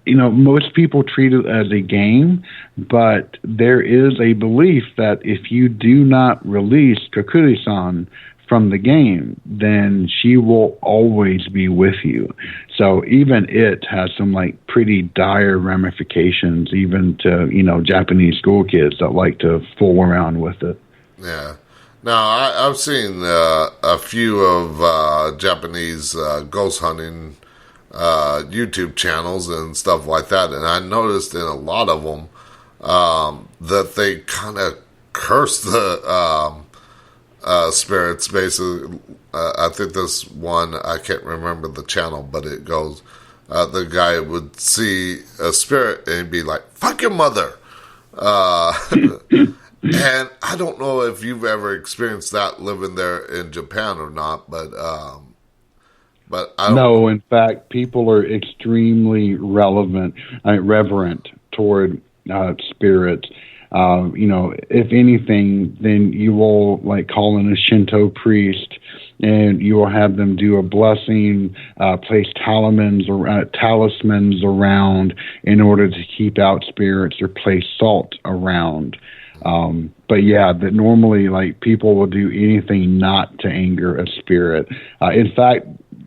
most people treat it as a game, but there is a belief that if you do not release Kokuri-san from the game, then she will always be with you. So even it has some pretty dire ramifications, even to, Japanese school kids that like to fool around with it. Yeah. Now, I've seen a few of Japanese ghost hunting YouTube channels and stuff like that, and I noticed in a lot of them that they kind of curse the spirits. Basically, I think this one, I can't remember the channel, but it goes, the guy would see a spirit and be like, "Fuck your mother," and I don't know if you've ever experienced that living there in Japan or not, but no, in fact, people are extremely reverent toward spirits. If anything, then you will call in a Shinto priest, and you will have them do a blessing, place talismans around in order to keep out spirits, or place salt around. But yeah, that normally people will do anything not to anger a spirit. In fact,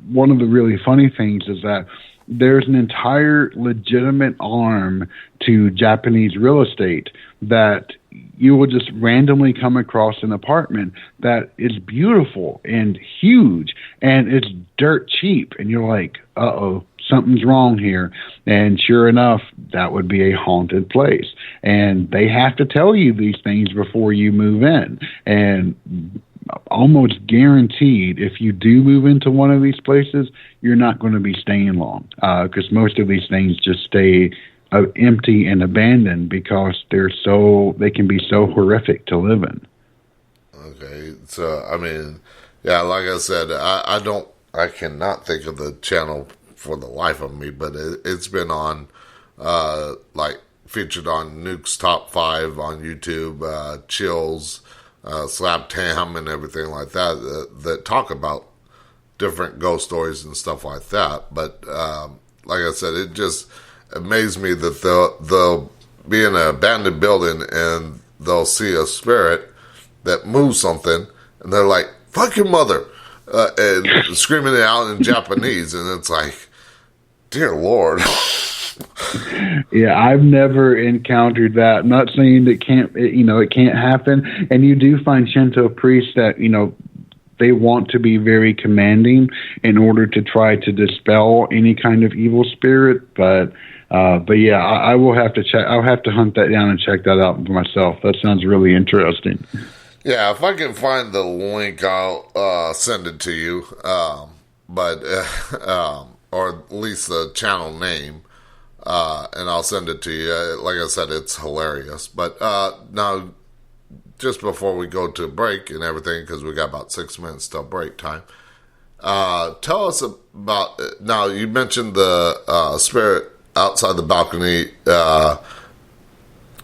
one of the really funny things is that there's an entire legitimate arm to Japanese real estate that you will just randomly come across an apartment that is beautiful and huge, and it's dirt cheap, and you're like, uh-oh, something's wrong here. And sure enough, that would be a haunted place. And they have to tell you these things before you move in. And almost guaranteed, if you do move into one of these places, you're not going to be staying long, because most of these things just stay empty and abandoned because they can be so horrific to live in. Okay, so I mean, yeah, like I said, I cannot think of the channel for the life of me, but it's been on, featured on Nuke's Top 5 on YouTube, Chills, Slap Tam, and everything like that talk about different ghost stories and stuff like that. But like I said, it just amazed me that they'll be in an abandoned building and they'll see a spirit that moves something, and they're like, "Fuck your mother," and screaming it out in Japanese, and it's like, dear Lord. Yeah, I've never encountered that. I'm not saying that it can't happen. And you do find Shinto priests that, they want to be very commanding in order to try to dispel any kind of evil spirit. But yeah, I will have to check. I'll have to hunt that down and check that out for myself. That sounds really interesting. Yeah, if I can find the link, I'll send it to you. Or at least the channel name. And I'll send it to you. Like I said, it's hilarious. But now, just before we go to break and everything, because we got about 6 minutes till break time, tell us about, now you mentioned the spirit outside the balcony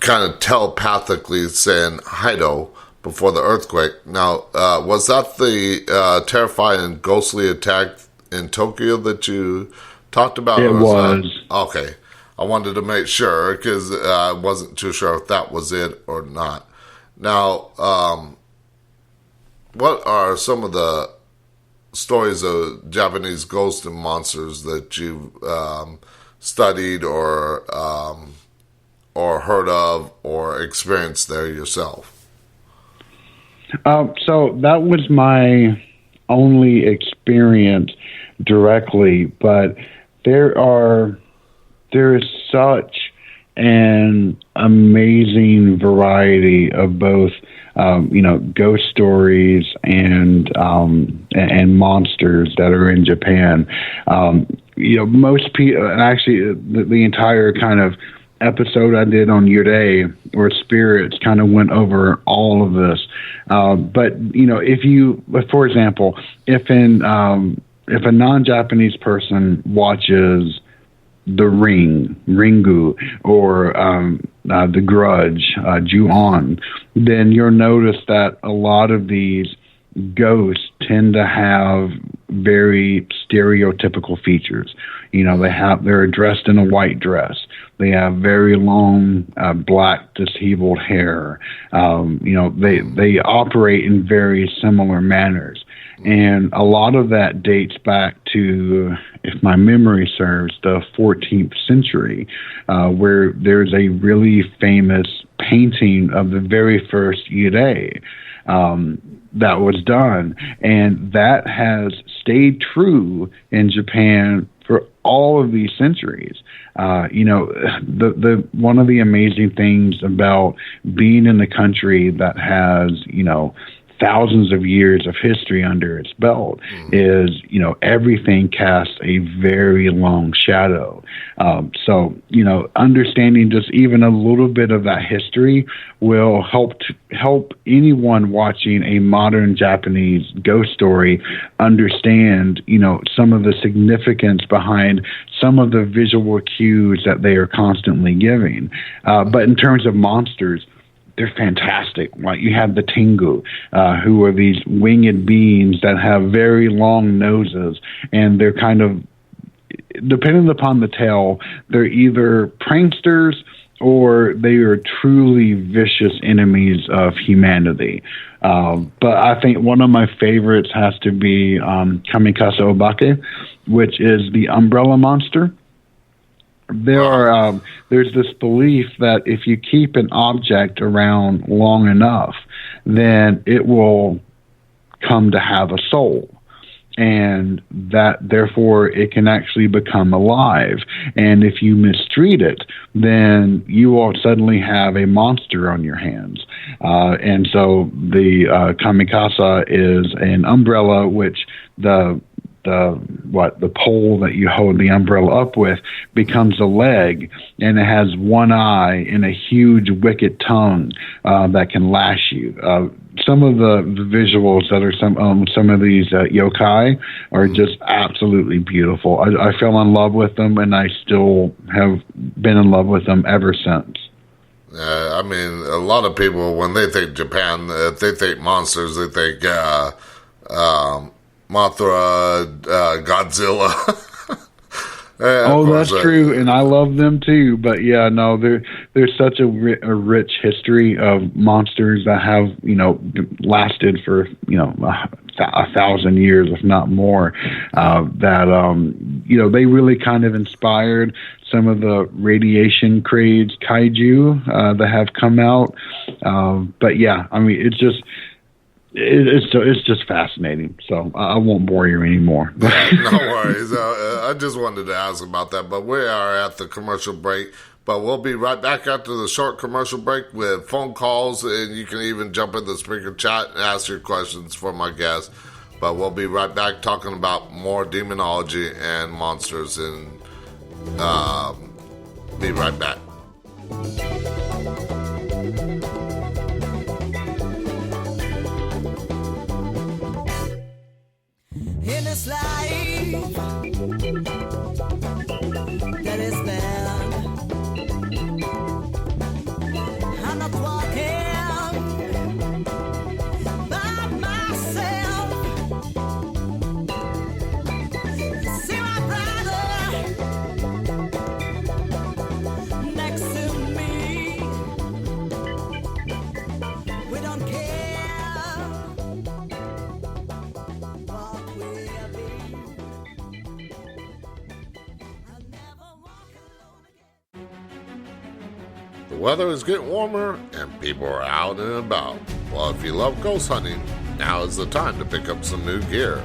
kind of telepathically saying Hido before the earthquake. Now, was that the terrifying ghostly attack in Tokyo that you talked about? It was. Okay. I wanted to make sure because I wasn't too sure if that was it or not. Now, what are some of the stories of Japanese ghosts and monsters that you've studied or heard of or experienced there yourself? So that was my only experience directly, but there is such an amazing variety of both, ghost stories and monsters that are in Japan. Most people, actually, the entire kind of episode I did on Yurei or spirits kind of went over all of this. But for example, if a non-Japanese person watches The Ring, Ringu, or The Grudge, Ju-on, then you'll notice that a lot of these ghosts tend to have very stereotypical features. They're dressed in a white dress. They have very long black disheveled hair. They operate in very similar manners. And a lot of that dates back to, if my memory serves, the 14th century, where there's a really famous painting of the very first Yurei that was done. And that has stayed true in Japan for all of these centuries. The one of the amazing things about being in a country that has, thousands of years of history under its belt is, everything casts a very long shadow. So, understanding just even a little bit of that history will help anyone watching a modern Japanese ghost story understand, some of the significance behind some of the visual cues that they are constantly giving. But in terms of monsters, they're fantastic. Like you have the Tengu, who are these winged beings that have very long noses, and they're kind of, depending upon the tale, they're either pranksters or they are truly vicious enemies of humanity. But I think one of my favorites has to be Kamikaze Obake, which is the umbrella monster. There's this belief that if you keep an object around long enough, then it will come to have a soul, and that therefore it can actually become alive. And if you mistreat it, then you will suddenly have a monster on your hands. And so the kamikaze is an umbrella, which the pole that you hold the umbrella up with becomes a leg, and it has one eye and a huge wicked tongue that can lash you. Some of the visuals that are some of these yokai are just absolutely beautiful. I fell in love with them, and I still have been in love with them ever since. I mean, a lot of people, when they think Japan, they think monsters, they think Mothra, Godzilla. That's true, and I love them too. But yeah, no, there's such a rich history of monsters that have lasted for 1,000 years, if not more. They really kind of inspired some of the radiation crazed kaiju that have come out. But yeah, I mean, it's just fascinating. So I won't bore you anymore. No worries. I just wanted to ask about that. But we are at the commercial break. But we'll be right back after the short commercial break with phone calls, and you can even jump in the speaker chat and ask your questions for my guests. But we'll be right back talking about more demonology and monsters, and be right back. In this life that is bad, The weather is getting warmer and people are out and about. Well, if you love ghost hunting, now is the time to pick up some new gear.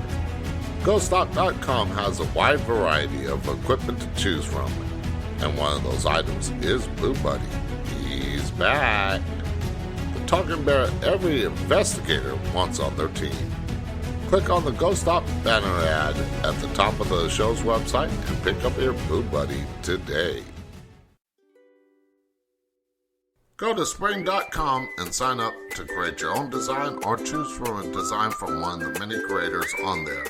GhostStop.com has a wide variety of equipment to choose from, and one of those items is Blue Buddy. He's back. The talking bear every investigator wants on their team. Click on the Ghost Stop banner ad at the top of the show's website and pick up your Blue Buddy today. Go to spring.com and sign up to create your own design or choose from a design from one of the many creators on there.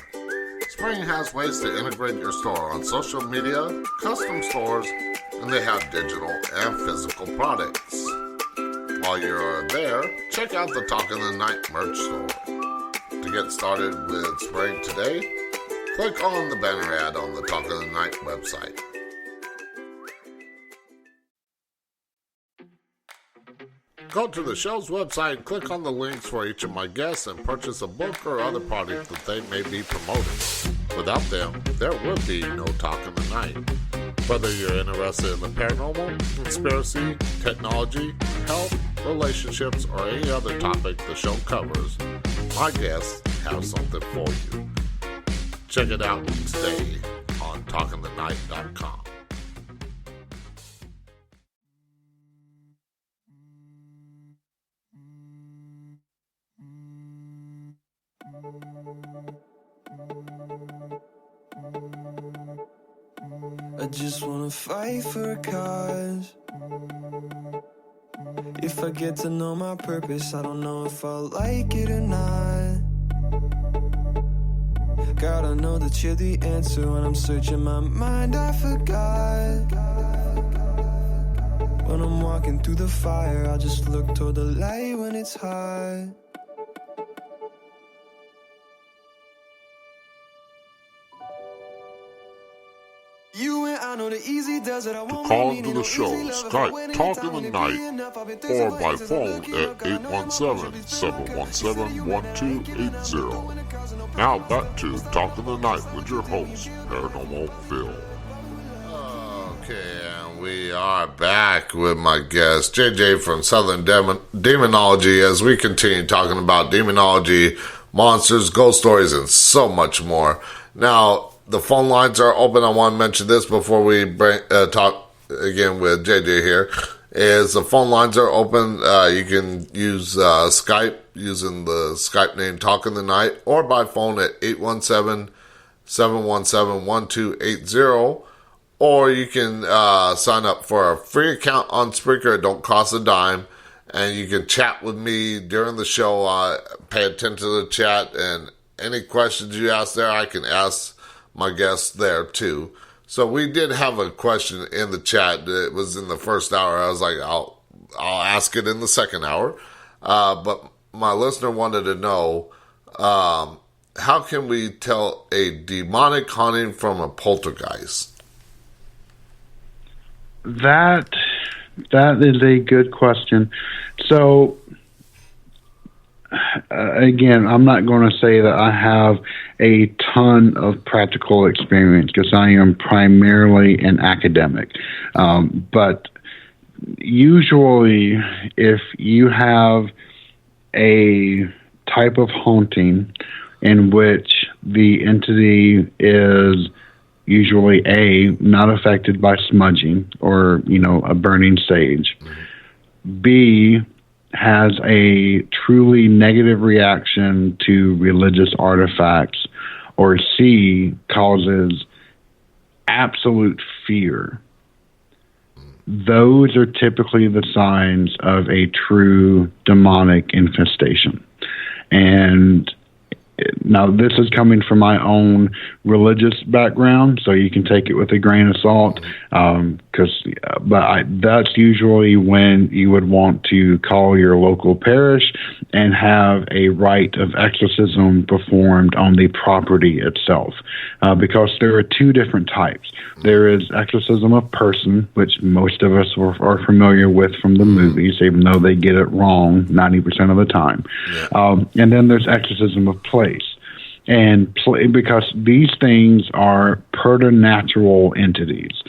Spring has ways to integrate your store on social media, custom stores, and they have digital and physical products. While you're there, check out the Talk in the Night merch store. To get started with Spring today, click on the banner ad on the Talk of the Night website. Go to the show's website and click on the links for each of my guests and purchase a book or other product that they may be promoting. Without them, there would be no Talk in the Night. Whether you're interested in the paranormal, conspiracy, technology, health, relationships, or any other topic the show covers, my guests have something for you. Check it out today on talkingthenight.com. I just wanna fight for a cause. If I get to know my purpose, I don't know if I'll like it or not. God, I know that you're the answer. When I'm searching my mind, I forgot. When I'm walking through the fire, I just look toward the light when it's hot. To call into the show, Skype Talk in the Night, or by phone at 817-717-1280. Now back to Talk in the Night with your host, Paranormal Phil. Okay, and we are back with my guest, JJ from Southern Demonology, as we continue talking about demonology, monsters, ghost stories, and so much more. Now, the phone lines are open. I want to mention this before we talk again with JJ here, is the phone lines are open. You can use Skype using the Skype name Talk in the Night, or by phone at 817-717-1280, or you can sign up for a free account on Spreaker. It don't cost a dime, and you can chat with me during the show. Pay attention to the chat, and any questions you ask there, I can ask my guests there too. So we did have a question in the chat. It was in the first hour. I was like, I'll ask it in the second hour. But my listener wanted to know, how can we tell a demonic haunting from a poltergeist? That is a good question. So, again, I'm not going to say that I have a ton of practical experience because I am primarily an academic. But usually, if you have a type of haunting in which the entity is usually not affected by smudging or, a burning sage, B, has a truly negative reaction to religious artifacts, or C, causes absolute fear, those are typically the signs of a true demonic infestation. And now, this is coming from my own religious background, so you can take it with a grain of salt. That's usually when you would want to call your local parish and have a rite of exorcism performed on the property itself, because there are two different types. There is exorcism of person, which most of us are familiar with from the movies, even though they get it wrong 90% of the time. Yeah. And then there's exorcism of place. And because these things are preternatural entities,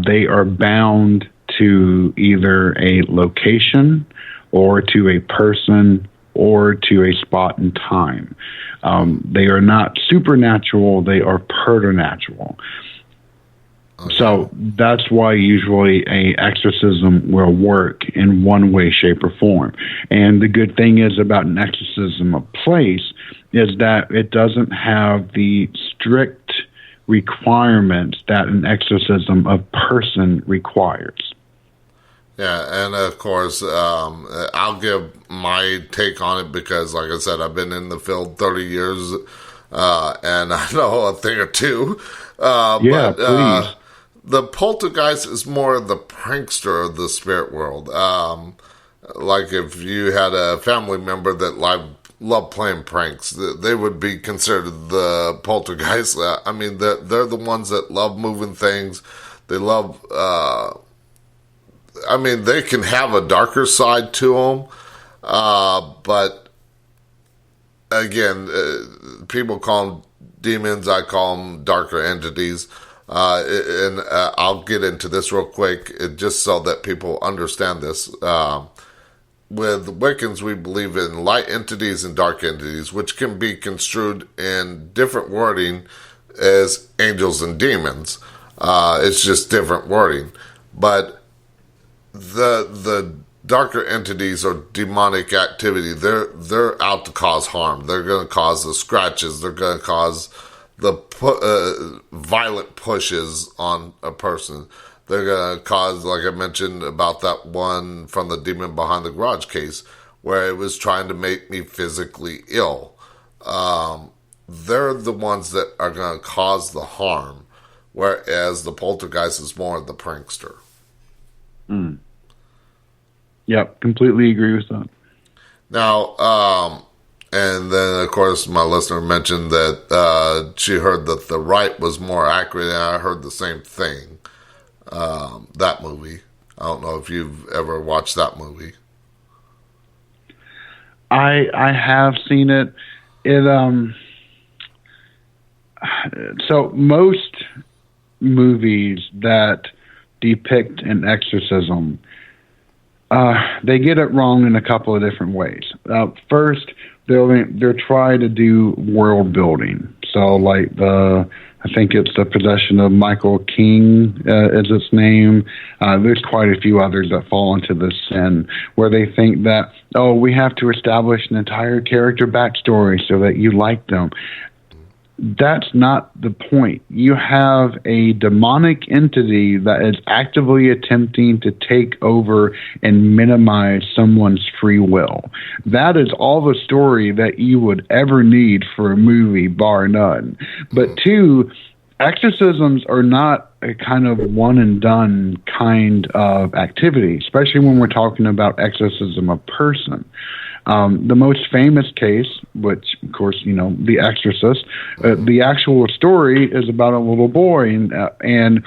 they are bound to either a location or to a person or to a spot in time. They are not supernatural, they are preternatural. So that's why usually a exorcism will work in one way, shape, or form. And the good thing is about an exorcism of place is that it doesn't have the strict requirements that an exorcism of person requires. Yeah, and of course, I'll give my take on it because, like I said, I've been in the field 30 years, and I know a thing or two. Please. The poltergeist is more the prankster of the spirit world. Like if you had a family member that loved playing pranks, they would be considered the poltergeist. I mean, they're the ones that love moving things. They love... I mean, they can have a darker side to them, but again, people call them demons. I call them darker entities. And I'll get into this real quick, just so that people understand this. With Wiccans, we believe in light entities and dark entities, which can be construed in different wording as angels and demons. It's just different wording, but the darker entities or demonic activity, they're out to cause harm. They're going to cause the scratches. They're going to cause the violent pushes on a person. They're going to cause, like I mentioned about that one from the demon behind the garage case, where it was trying to make me physically ill. They're the ones that are going to cause the harm, whereas the poltergeist is more the prankster. Yep, completely agree with that. Now, and then, of course, my listener mentioned that she heard that The Right was more accurate, and I heard the same thing. That movie. I don't know if you've ever watched that movie. I have seen it. So most movies that depict an exorcism, they get it wrong in a couple of different ways. First, they're trying to do world building. So, like I think it's The Possession of Michael King is its name. There's quite a few others that fall into this sin where they think that, we have to establish an entire character backstory so that you like them. That's not the point. You have a demonic entity that is actively attempting to take over and minimize someone's free will. That is all the story that you would ever need for a movie, bar none. But two, exorcisms are not a kind of one and done kind of activity, especially when we're talking about exorcism of person. The most famous case, which, of course, The Exorcist, the actual story is about a little boy, and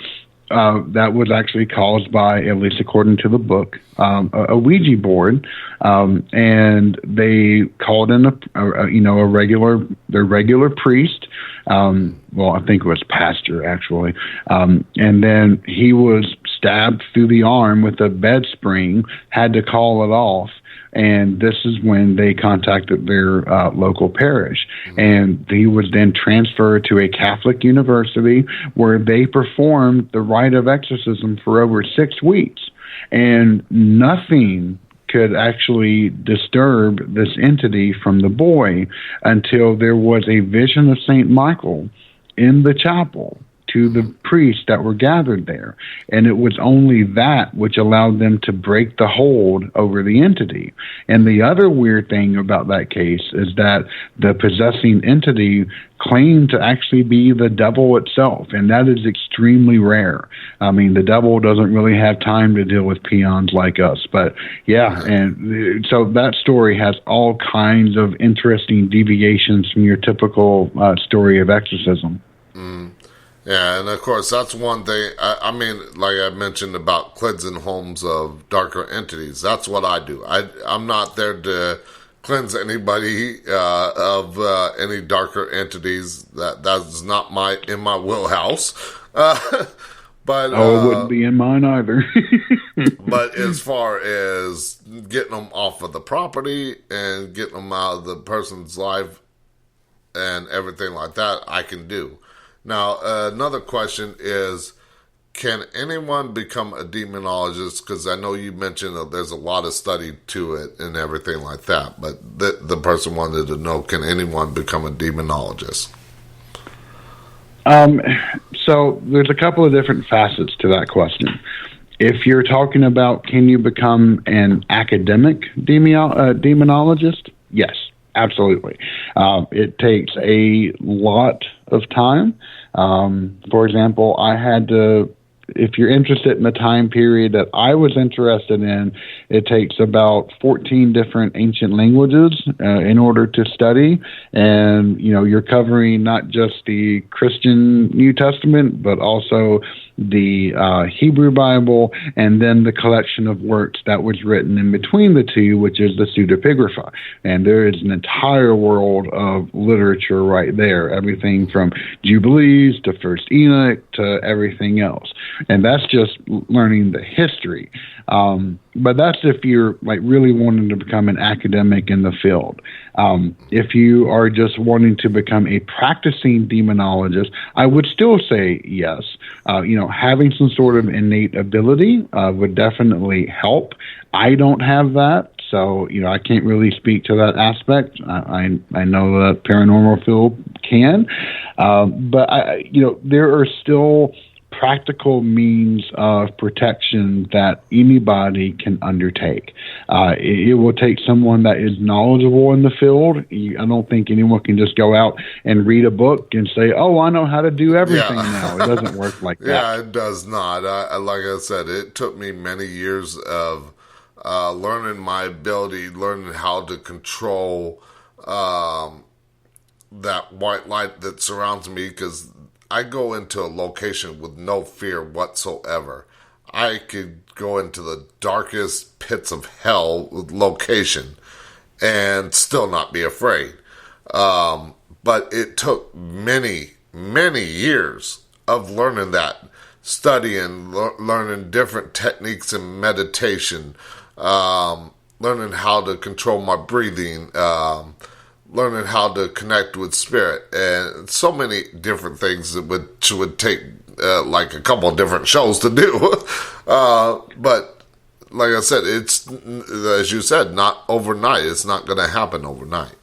that was actually caused by, at least according to the book, a Ouija board, and they called in a regular priest. Well, I think it was pastor actually, and then he was stabbed through the arm with a bed spring. Had to call it off. And this is when they contacted their local parish. And he was then transferred to a Catholic university where they performed the rite of exorcism for over 6 weeks. And nothing could actually disturb this entity from the boy until there was a vision of St. Michael in the chapel to the priests that were gathered there. And it was only that which allowed them to break the hold over the entity. And the other weird thing about that case is that the possessing entity claimed to actually be the devil itself, and that is extremely rare. I mean, the devil doesn't really have time to deal with peons like us. But yeah, and so that story has all kinds of interesting deviations from your typical story of exorcism. Yeah, and of course, that's one thing. I mean, like I mentioned about cleansing homes of darker entities. That's what I do. I'm not there to cleanse anybody of any darker entities. That's not in my wheelhouse. But it wouldn't be in mine either. but as far as getting them off of the property and getting them out of the person's life and everything like that, I can do. Now, another question is, can anyone become a demonologist? Because I know you mentioned that there's a lot of study to it and everything like that, but the person wanted to know, can anyone become a demonologist? So there's a couple of different facets to that question. If you're talking about can you become an academic demonologist, yes, absolutely. It takes a lot of time. For example, I had to, if you're interested in the time period that I was interested in, it takes about 14 different ancient languages in order to study. And, you're covering not just the Christian New Testament, but also the Hebrew Bible, and then the collection of works that was written in between the two, which is the pseudepigrapha. And there is an entire world of literature right there, everything from Jubilees to First Enoch to everything else. And that's just learning the history. But that's if you're really wanting to become an academic in the field. If you are just wanting to become a practicing demonologist, I would still say yes. Having some sort of innate ability would definitely help. I don't have that, so I can't really speak to that aspect. I know that paranormal field can, but there are still practical means of protection that anybody can undertake. It will take someone that is knowledgeable in the field. I don't think anyone can just go out and read a book and say, "Oh, I know how to do everything now." It doesn't work like that. Yeah, it does not. Like I said, it took me many years of learning my ability, learning how to control that white light that surrounds me, because I go into a location with no fear whatsoever. I could go into the darkest pits of hell location and still not be afraid. But it took many, many years of learning that, studying, learning different techniques in meditation, learning how to control my breathing, learning how to connect with spirit, and so many different things that would take like a couple of different shows to do. But like I said, it's, as you said, not overnight. It's not going to happen overnight.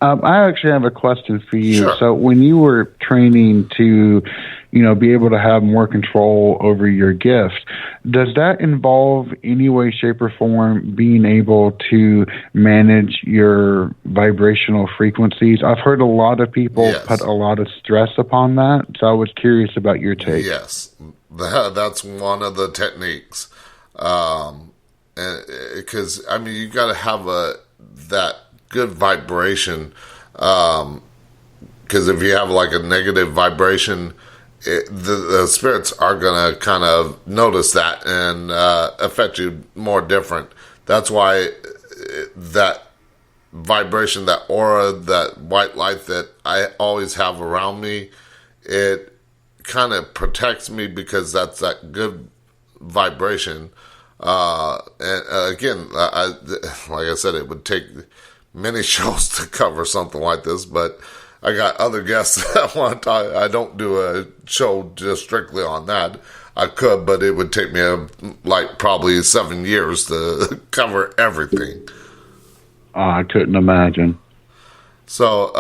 I actually have a question for you. Sure. So when you were training to, be able to have more control over your gift, does that involve any way, shape, or form being able to manage your vibrational frequencies? I've heard a lot of people put a lot of stress upon that, so I was curious about your take. Yes, that's one of the techniques. Because, you got to have that good vibration, because if you have like a negative vibration, the spirits are going to kind of notice that and affect you more different. That's why that vibration, that aura, that white light that I always have around me, it kind of protects me because that's that good vibration. And again, like I said, it would take many shows to cover something like this, but I got other guests that want to talk. I don't do a show just strictly on that. I could, but it would take me probably 7 years to cover everything. I couldn't imagine. So,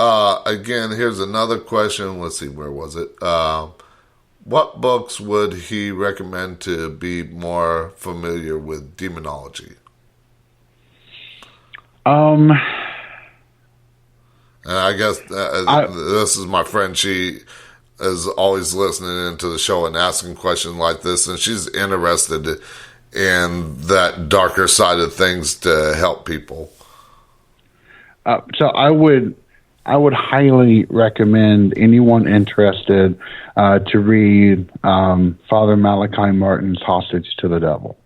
again, here's another question. Let's see, where was it? What books would he recommend to be more familiar with demonology? And I guess this is my friend. She is always listening into the show and asking questions like this, and she's interested in that darker side of things to help people. So I would highly recommend anyone interested to read Father Malachi Martin's Hostage to the Devil.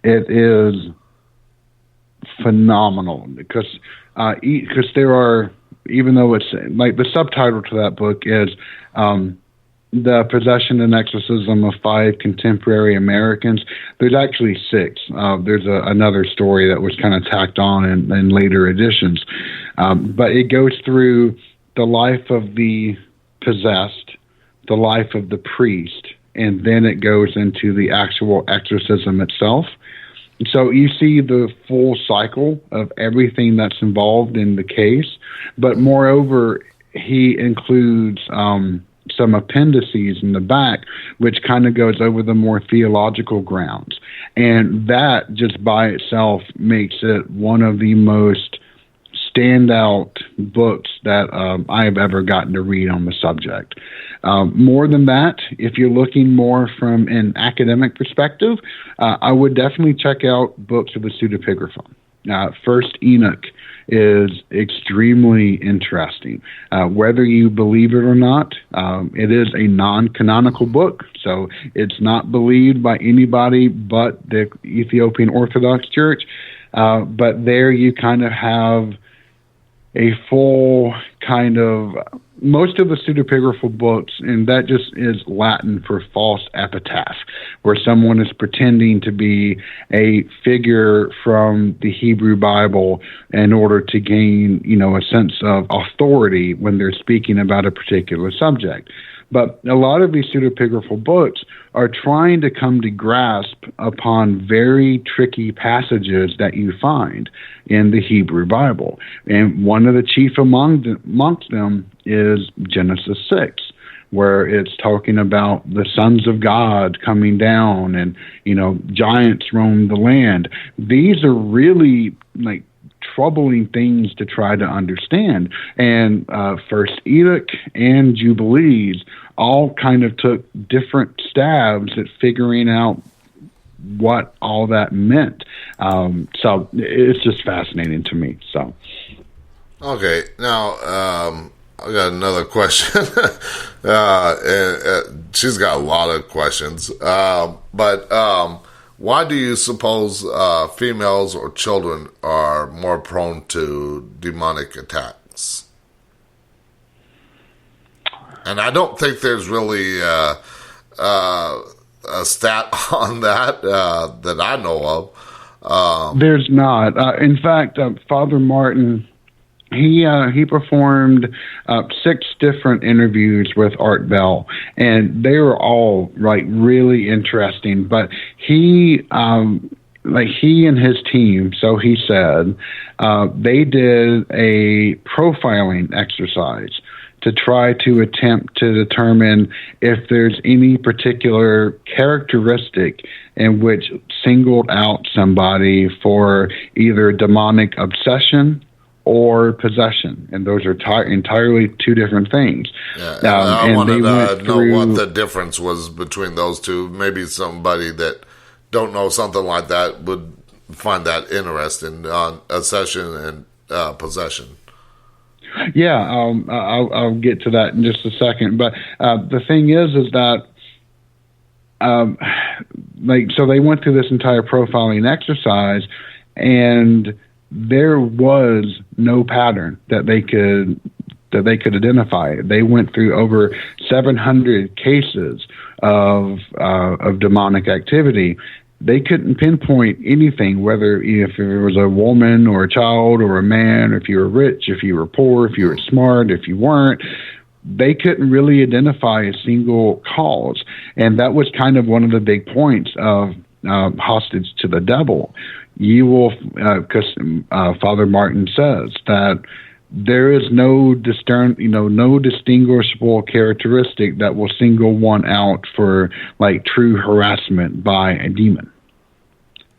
It is phenomenal because there are, even though it's like the subtitle to that book is the possession and exorcism of 5 contemporary Americans. There's actually 6. There's another story that was kind of tacked on in later editions. But it goes through the life of the possessed, the life of the priest, and then it goes into the actual exorcism itself. So you see the full cycle of everything that's involved in the case, but moreover, he includes some appendices in the back, which kind of goes over the more theological grounds. And that just by itself makes it one of the most standout books that I have ever gotten to read on the subject. More than that, if you're looking more from an academic perspective, I would definitely check out books of the pseudepigrapha. First Enoch is extremely interesting. Whether you believe it or not, it is a non-canonical book, so it's not believed by anybody but the Ethiopian Orthodox Church. But there you kind of have a full kind of, most of the pseudepigraphal books, and that just is Latin for false epitaph, where someone is pretending to be a figure from the Hebrew Bible in order to gain, a sense of authority when they're speaking about a particular subject. But a lot of these pseudepigraphal books are trying to come to grasp upon very tricky passages that you find in the Hebrew Bible. And one of the chief amongst them is Genesis 6, where it's talking about the sons of God coming down and, giants roam the land. These are really troubling things to try to understand. And First Enoch and Jubilees all kind of took different stabs at figuring out what all that meant. So it's just fascinating to me. So, okay, now I got another question. She's got a lot of questions, but why do you suppose females or children are more prone to demonic attacks? And I don't think there's really a stat on that that I know of. There's not. In fact, Father Martin, he performed 6 different interviews with Art Bell, and they were all really interesting. But he and his team, so he said, they did a profiling exercise to try to attempt to determine if there's any particular characteristic in which singled out somebody for either demonic obsession or possession, and those are entirely 2 different things. Yeah, I wanted to know what the difference was between those two. Maybe somebody that don't know something like that would find that interesting on obsession and possession. Yeah, I'll get to that in just a second. But the thing is that so they went through this entire profiling exercise, and there was no pattern that they could identify. They went through over 700 cases of demonic activity. They couldn't pinpoint anything, whether if it was a woman or a child or a man, or if you were rich, if you were poor, if you were smart, if you weren't. They couldn't really identify a single cause. And that was kind of one of the big points of hostage to the devil. You will, because Father Martin says that there is no distinguishable characteristic that will single one out for true harassment by a demon.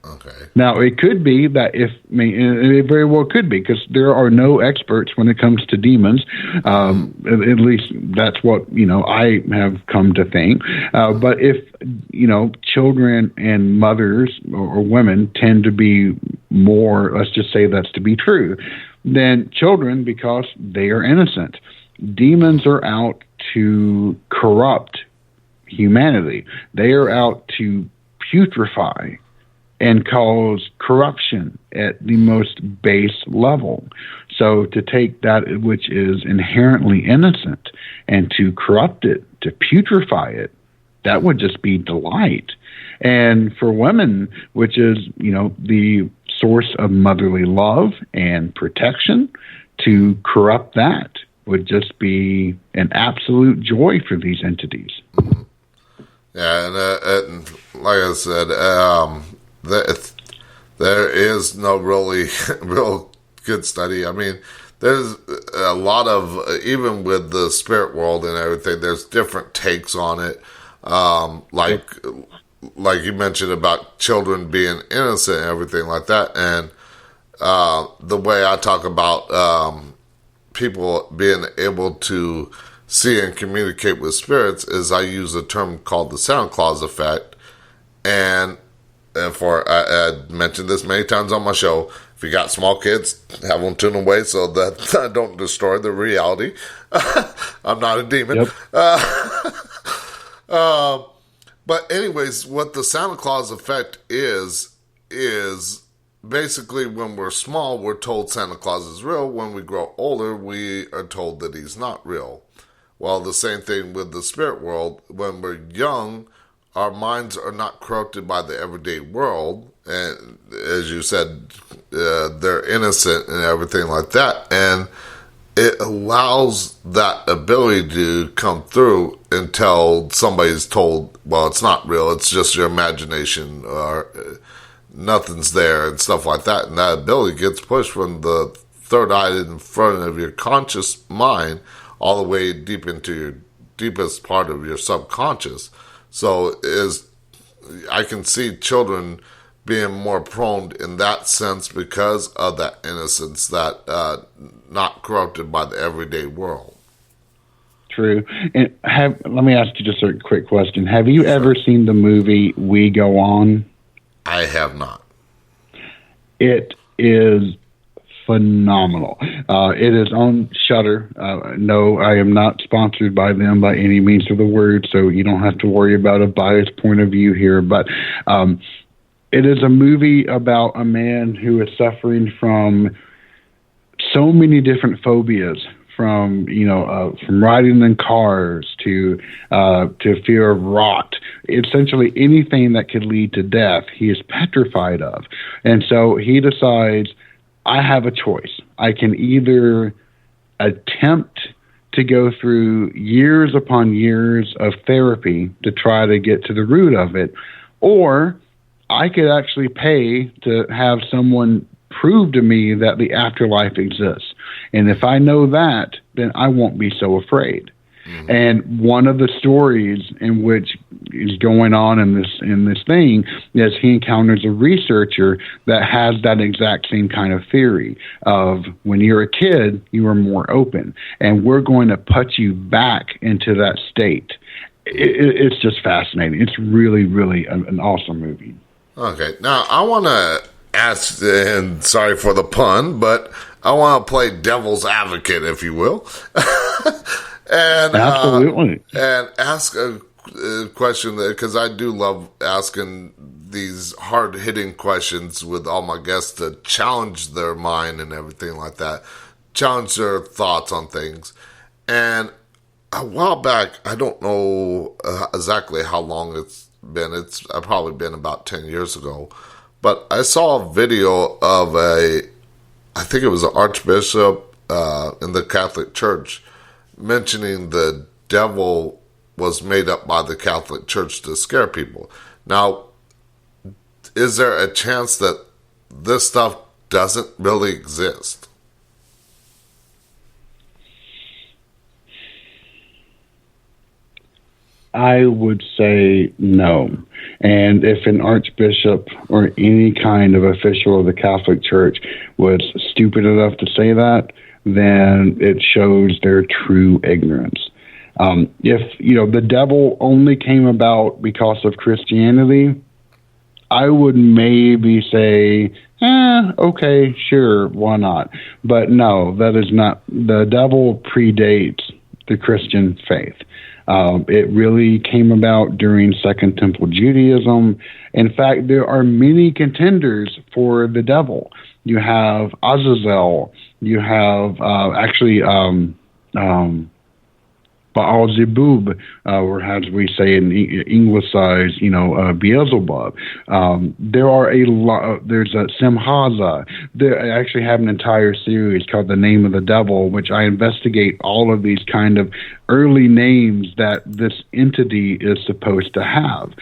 Okay. Now, it could be that it very well could be, because there are no experts when it comes to demons. At least that's what, I have come to think. But if, children and mothers or women tend to be more, let's just say that's to be true, than children, because they are innocent. Demons are out to corrupt humanity. They are out to putrefy and cause corruption at the most base level. So to take that which is inherently innocent and to corrupt it to putrefy it, that would just be delight. And for women, which is, the source of motherly love and protection, to corrupt that would just be an absolute joy for these entities. Yeah, and like I said, there is no really real good study. I mean, there's a lot of, even with the spirit world and everything, there's different takes on it. Like you mentioned about children being innocent and everything like that. And the way I talk about people being able to see and communicate with spirits is I use a term called the Santa Claus effect. And I mentioned this many times on my show. If you got small kids, have them tune away so that I don't destroy the reality. I'm not a demon. Yep. But anyways, what the Santa Claus effect is basically when we're small, we're told Santa Claus is real. When we grow older, we are told that he's not real. Well, the same thing with the spirit world. When we're young, our minds are not corrupted by the everyday world. And as you said, they're innocent and everything like that. And it allows that ability to come through until somebody's told, well, it's not real, it's just your imagination, or nothing's there, and stuff like that. And that ability gets pushed from the third eye in front of your conscious mind all the way deep into your deepest part of your subconscious. So I can see children being more prone in that sense because of that innocence, that not corrupted by the everyday world. True. And let me ask you just a quick question. Have you ever seen the movie We Go On? I have not. It is phenomenal. It is on Shudder. No, I am not sponsored by them by any means of the word, so you don't have to worry about a biased point of view here. But it is a movie about a man who is suffering from so many different phobias, from riding in cars to fear of rot. Essentially anything that could lead to death, he is petrified of. And so he decides, I have a choice. I can either attempt to go through years upon years of therapy to try to get to the root of it, or I could actually pay to have someone prove to me that the afterlife exists. And if I know that, then I won't be so afraid. Mm-hmm. And one of the stories in which is going on in this thing is he encounters a researcher that has that exact same kind of theory of when you're a kid, you are more open, and we're going to put you back into that state. It's just fascinating. It's really, really an awesome movie. Okay. Now, I want to ask, and sorry for the pun, but I want to play devil's advocate, if you will. And, absolutely. And ask a question, because I do love asking these hard-hitting questions with all my guests to challenge their mind and everything like that, challenge their thoughts on things. And a while back, I don't know exactly how long it's been. It's probably been about 10 years ago. But I saw a video of I think it was an archbishop in the Catholic Church mentioning the devil was made up by the Catholic Church to scare people. Now, is there a chance that this stuff doesn't really exist? I would say no. And if an archbishop or any kind of official of the Catholic Church was stupid enough to say that, then it shows their true ignorance. If, the devil only came about because of Christianity, I would maybe say, okay, sure, why not? But no, that is not. The devil predates the Christian faith. It really came about during Second Temple Judaism. In fact, there are many contenders for the devil. You have Azazel. You have Baal-zebub, or as we say in English, Beelzebub. There are a lot. There's a Simhaza. I actually have an entire series called The Name of the Devil, which I investigate all of these kind of early names that this entity is supposed to have.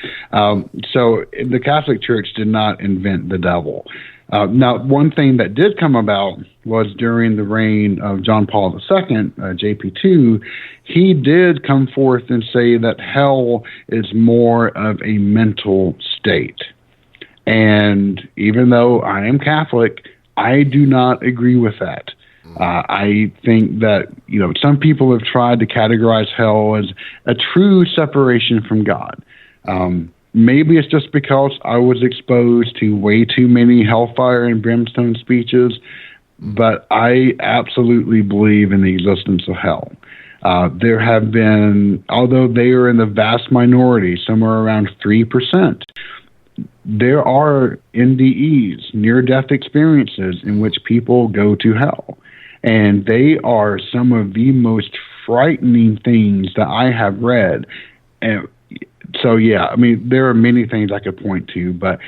So the Catholic Church did not invent the devil. Now, one thing that did come about was during the reign of John Paul II, JP2, he did come forth and say that hell is more of a mental state. And even though I am Catholic, I do not agree with that. I think that, some people have tried to categorize hell as a true separation from God. Maybe it's just because I was exposed to way too many hellfire and brimstone speeches, but I absolutely believe in the existence of hell. There have been, although they are in the vast minority, somewhere around 3%, there are NDEs, near-death experiences, in which people go to hell. And they are some of the most frightening things that I have read. And so, yeah, there are many things I could point to, but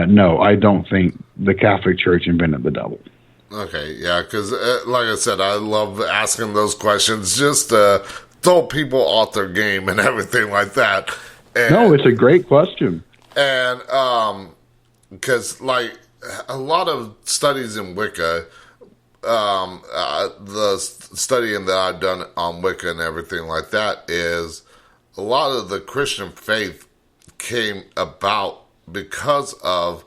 no, I don't think the Catholic Church invented the devil. Okay, yeah, because like I said, I love asking those questions just to throw people off their game and everything like that. And, no, it's a great question. And because, like, a lot of studies in Wicca, the studying that I've done on Wicca and everything like that is a lot of the Christian faith came about because of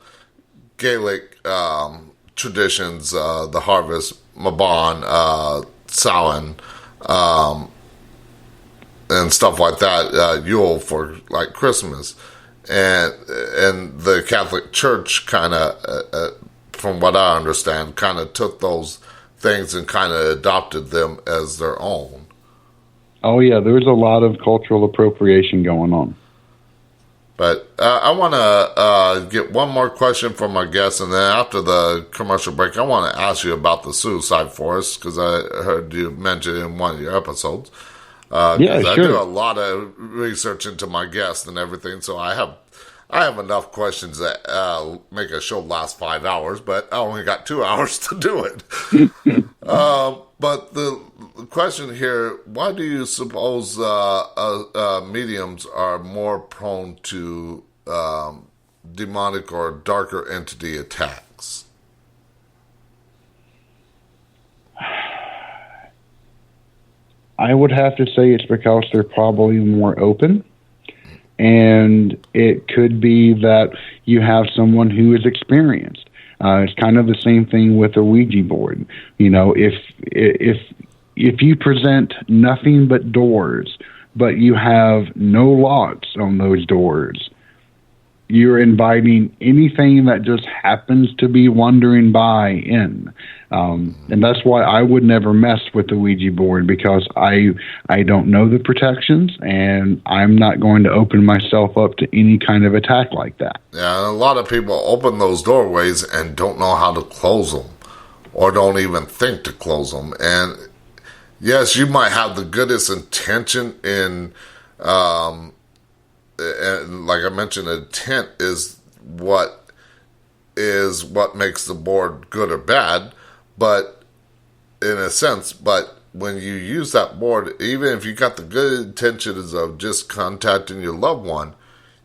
Gaelic traditions, the harvest, Mabon, Samhain, and stuff like that, Yule for like Christmas, and the Catholic Church kind of, from what I understand, kind of took those things and kind of adopted them as their own. Oh, yeah, there's a lot of cultural appropriation going on. But I want to get one more question from our guest, and then after the commercial break, I want to ask you about the suicide forest, because I heard you mention it in one of your episodes. Yeah, sure. I do a lot of research into my guests and everything, so I have enough questions that make a show last 5 hours, but I only got 2 hours to do it. But the question here, why do you suppose mediums are more prone to demonic or darker entity attacks? I would have to say it's because they're probably more open. And it could be that you have someone who is experienced. It's kind of the same thing with a Ouija board. If you present nothing but doors, but you have no locks on those doors, you're inviting anything that just happens to be wandering by in. And that's why I would never mess with the Ouija board, because I don't know the protections, and I'm not going to open myself up to any kind of attack like that. Yeah, a lot of people open those doorways and don't know how to close them, or don't even think to close them. And yes, you might have the goodest intention in, and like I mentioned, intent is what makes the board good or bad. But in a sense, when you use that board, even if you got the good intentions of just contacting your loved one,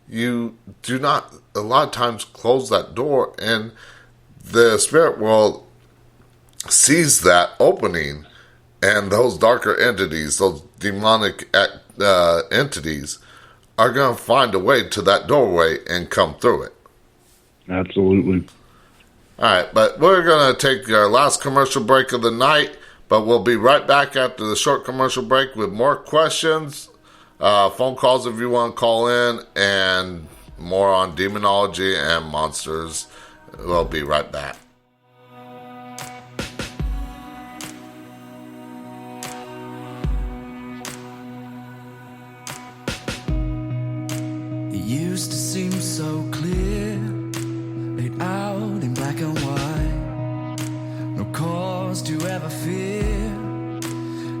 you do not a lot of times close that door, and the spirit world sees that opening, and those darker entities, those demonic entities, are going to find a way to that doorway and come through it. Absolutely. All right, but we're going to take our last commercial break of the night, but we'll be right back after the short commercial break with more questions, phone calls if you want to call in, and more on demonology and monsters. We'll be right back. It used to seem so clear, laid out in black and white. No cause to ever fear,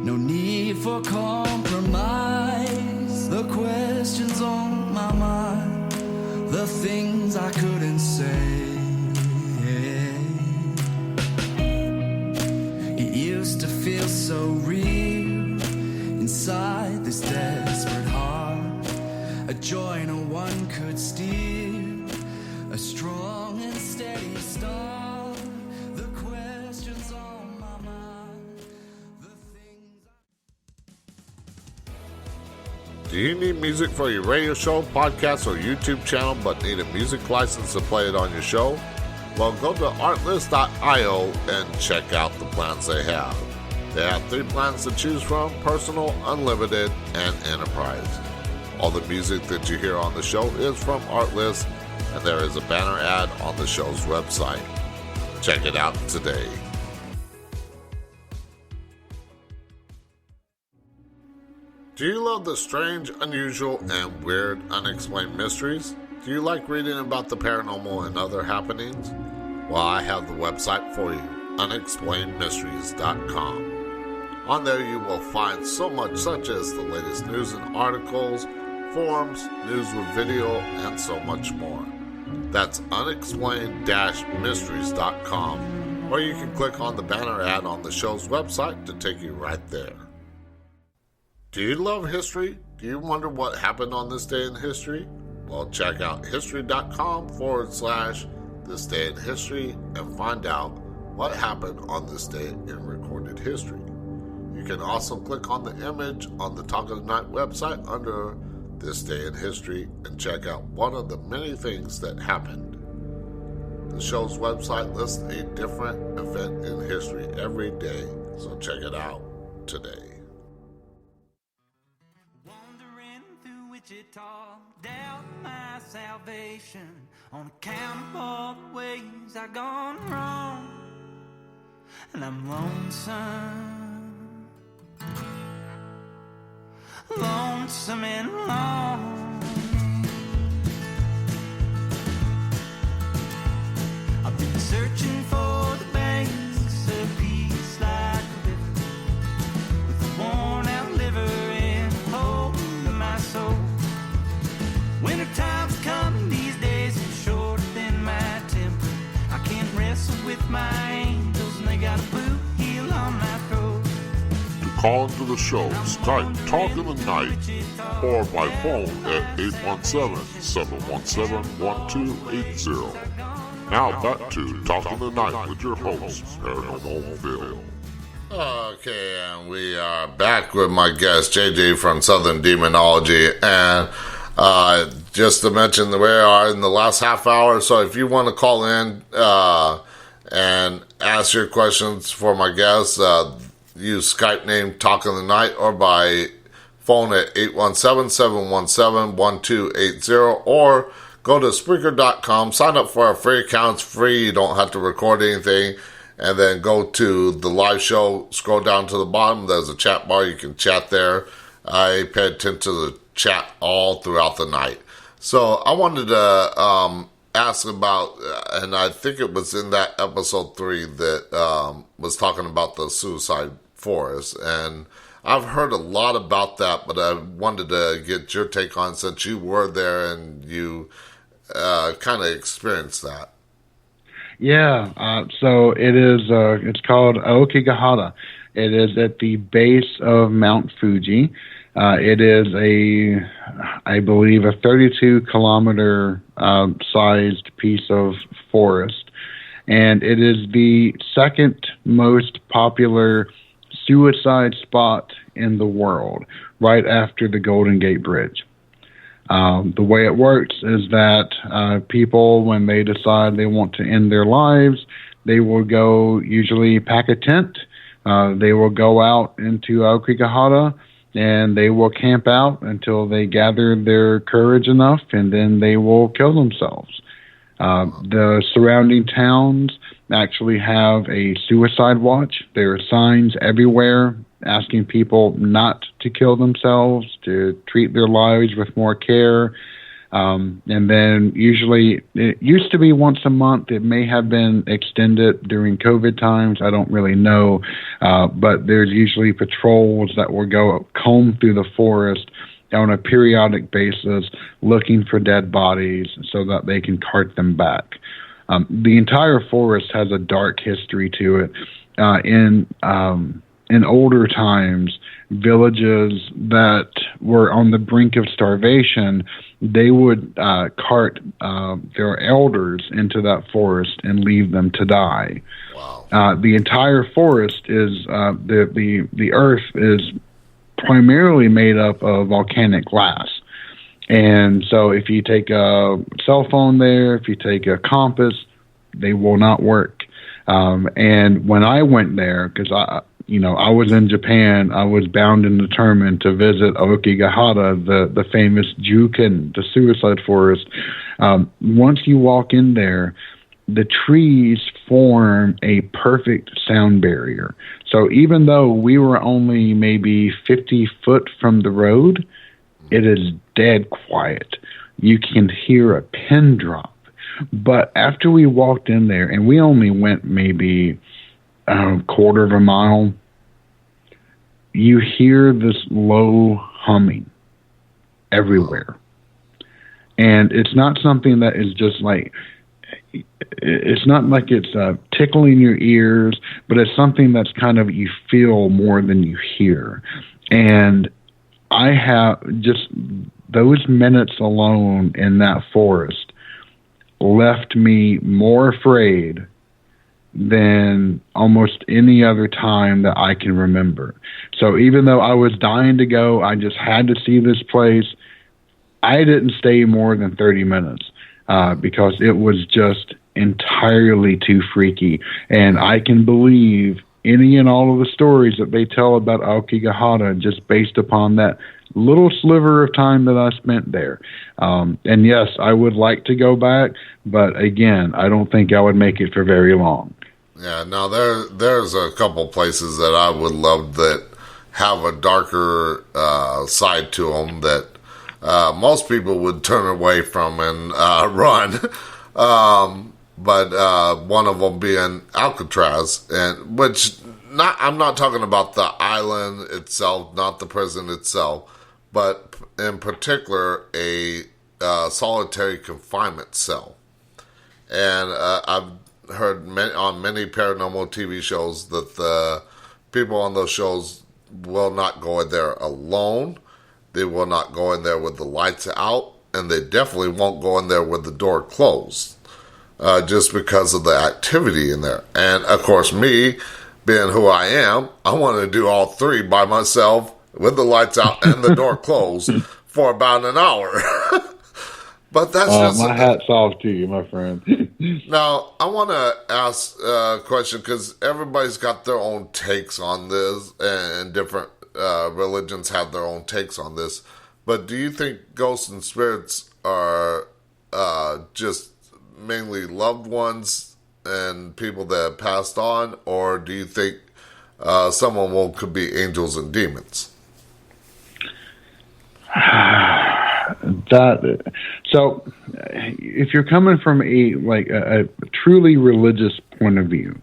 no need for for compromise. The questions on my mind, the things I couldn't say. It used to feel so real inside this desperate heart, a joy no one could steal, a strong and steady start. The questions on my mind, the things Do you need music for your radio show, podcast, or YouTube channel but need a music license to play it on your show? Well, go to artlist.io and check out the plans they have. They have 3 plans to choose from: personal, unlimited, and enterprise. All the music that you hear on the show is from Artlist, and there is a banner ad on the show's website. Check it out today. Do you love the strange, unusual, and weird unexplained mysteries? Do you like reading about the paranormal and other happenings? Well, I have the website for you, unexplainedmysteries.com. On there you will find so much, such as the latest news and articles, forums, news with video, and so much more. That's unexplained-mysteries.com, or you can click on the banner ad on the show's website to take you right there. Do you love history? Do you wonder what happened on this day in history? Well, check out history.com/this day in history and find out what happened on this day in recorded history. You can also click on the image on the Talk of the Night website under This Day in History and check out one of the many things that happened. The show's website lists a different event in history every day, so check it out today. wandering through Wichita, doubt my salvation on account of all the ways I've gone wrong, and I'm lonesome and lonely. I've been searching for the banks of peace like a river, with a worn out liver and a hole in my soul. Winter time's coming, these days are shorter than my temper. I can't wrestle with my angels and they got a boot heel on my throat. To call into the show, type Talk in the Night or by phone at 817-717-1280. Now back to Talk in the Night with your host, Paranormal Phil. Okay, and we are back with my guest, JJ from Southern Demonology. And just to mention that we are in the last half hour, so if you want to call in and ask your questions for my guests, use Skype name Talk in the Night or by phone at 817-717-1280 or go to Spreaker.com, sign up for our free account. It's free, you don't have to record anything, and then go to the live show, scroll down to the bottom, there's a chat bar, you can chat there. I pay attention to the chat all throughout the night. So I wanted to ask about, and I think it was in that episode 3 that was talking about the suicide forest, and I've heard a lot about that, but I wanted to get your take on it since you were there and you kind of experienced that. Yeah, so it is. It's called Aokigahara. It is at the base of Mount Fuji. It is I believe, a 32-kilometer sized piece of forest, and it is the second most popular suicide spot in the world, right after the Golden Gate Bridge. The way it works is that people, when they decide they want to end their lives, they will go, usually pack a tent, they will go out into Aokigahara, and they will camp out until they gather their courage enough, and then they will kill themselves. The surrounding towns actually have a suicide watch. There are signs everywhere asking people not to kill themselves, to treat their lives with more care. And then usually it used to be once a month. It may have been extended during COVID times. I don't really know. But there's usually patrols that will go comb through the forest on a periodic basis looking for dead bodies so that they can cart them back. The entire forest has a dark history to it. In older times, villages that were on the brink of starvation, they would cart their elders into that forest and leave them to die. Wow. The entire forest is the earth is primarily made up of volcanic glass. And so if you take a cell phone there, if you take a compass, they will not work. And when I went there, because I was in Japan, I was bound and determined to visit Aokigahara, the famous Juken, the suicide forest. Once you walk in there, the trees form a perfect sound barrier. So even though we were only maybe 50 foot from the road, it is dead quiet. You can hear a pin drop. But after we walked in there, and we only went maybe a quarter of a mile, you hear this low humming everywhere. And it's not something that is just like, it's not like it's tickling your ears, but it's something that's kind of, you feel more than you hear. And I have just those minutes alone in that forest left me more afraid than almost any other time that I can remember. So even though I was dying to go, I just had to see this place. I didn't stay more than 30 minutes because it was just entirely too freaky. And I can believe any and all of the stories that they tell about Aokigahara just based upon that little sliver of time that I spent there. And yes, I would like to go back, but again, I don't think I would make it for very long. Yeah, now there's a couple places that I would love that have a darker side to them that most people would turn away from and run. But one of them being Alcatraz, and I'm not talking about the island itself, not the prison itself, but in particular a solitary confinement cell. And I've heard on many paranormal TV shows that the people on those shows will not go in there alone. They will not go in there with the lights out, and they definitely won't go in there with the door closed. Just because of the activity in there. And of course, me being who I am, I want to do all three by myself with the lights out and the door closed for about an hour. But that's just my hat's off to you, my friend. Now, I want to ask a question because everybody's got their own takes on this, and different religions have their own takes on this. But do you think ghosts and spirits are just mainly loved ones and people that have passed on, or do you think some of them could be angels and demons? So if you're coming from a truly religious point of view,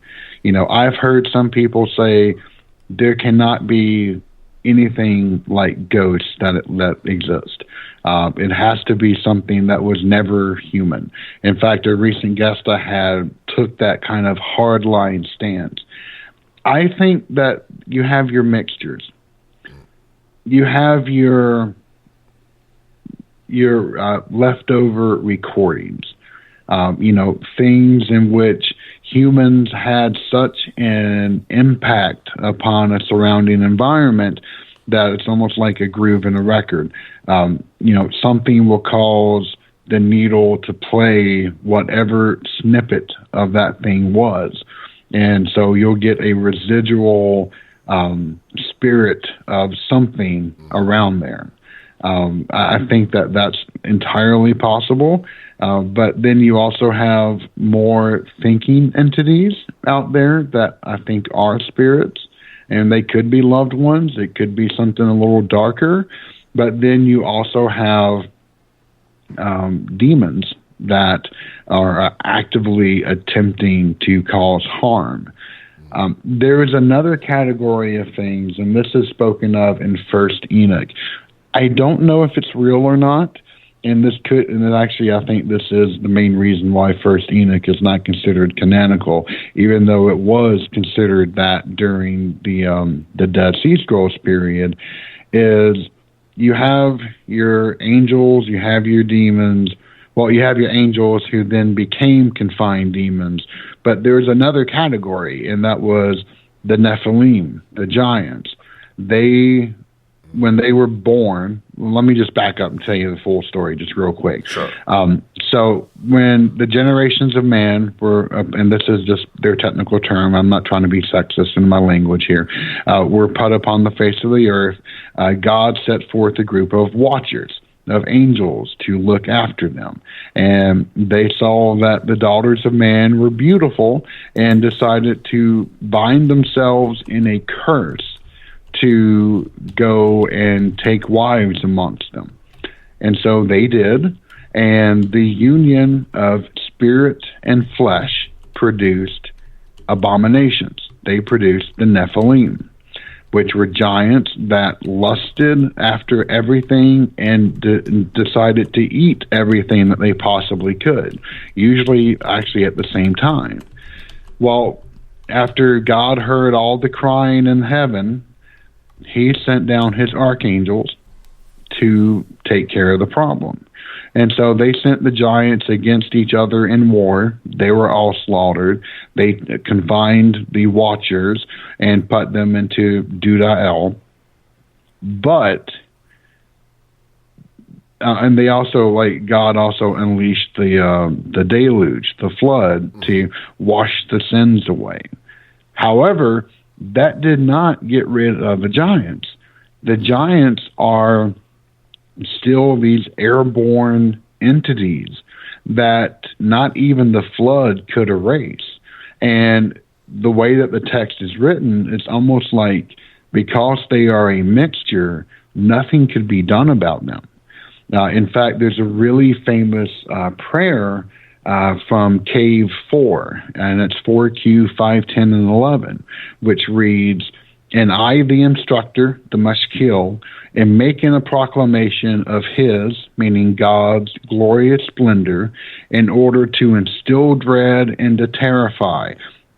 I've heard some people say there cannot be anything like ghosts that exist. It has to be something that was never human. In fact, a recent guest I had took that kind of hardline stance. I think that you have your mixtures. You have your leftover recordings. Things in which humans had such an impact upon a surrounding environment that it's almost like a groove in a record. Something will cause the needle to play whatever snippet of that thing was. And so you'll get a residual spirit of something around there. I think that that's entirely possible. But then you also have more thinking entities out there that I think are spirits. And they could be loved ones. It could be something a little darker. But then you also have demons that are actively attempting to cause harm. There is another category of things, and this is spoken of in First Enoch. I don't know if it's real or not, and actually I think this is the main reason why First Enoch is not considered canonical, even though it was considered that during the Dead Sea Scrolls period, is you have your angels, you have your demons. Well, you have your angels who then became confined demons, but there's another category, and that was the Nephilim, the giants. When they were born, let me just back up and tell you the full story just real quick. Sure. So when the generations of man were, and this is just their technical term, I'm not trying to be sexist in my language here, were put upon the face of the earth, God set forth a group of watchers, of angels, to look after them. And they saw that the daughters of man were beautiful and decided to bind themselves in a curse to go and take wives amongst them. And so they did, and the union of spirit and flesh produced abominations. They produced the Nephilim, which were giants that lusted after everything and decided to eat everything that they possibly could, usually actually at the same time. Well, after God heard all the crying in heaven, he sent down his archangels to take care of the problem. And so they sent the giants against each other in war. They were all slaughtered. They confined the watchers and put them into Dudael. But, and they also, God also unleashed the deluge, the flood, to wash the sins away. However, that did not get rid of the giants. The giants are still these airborne entities that not even the flood could erase. And the way that the text is written, it's almost like because they are a mixture, nothing could be done about them. In fact, there's a really famous prayer from Cave 4, and it's 4Q 5, 10, and 11, which reads, "And I, the instructor, the Mashkil, am making a proclamation of his," meaning God's, "glorious splendor, in order to instill dread and to terrify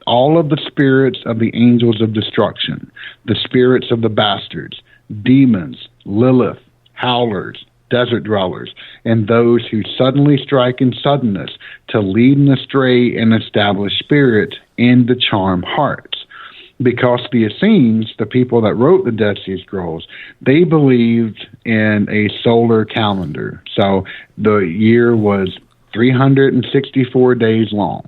all of the spirits of the angels of destruction, the spirits of the bastards, demons, Lilith, howlers, desert dwellers, and those who suddenly strike in suddenness to lead and astray and establish spirit and to charm hearts." Because the Essenes, the people that wrote the Dead Sea Scrolls, they believed in a solar calendar. So the year was 364 days long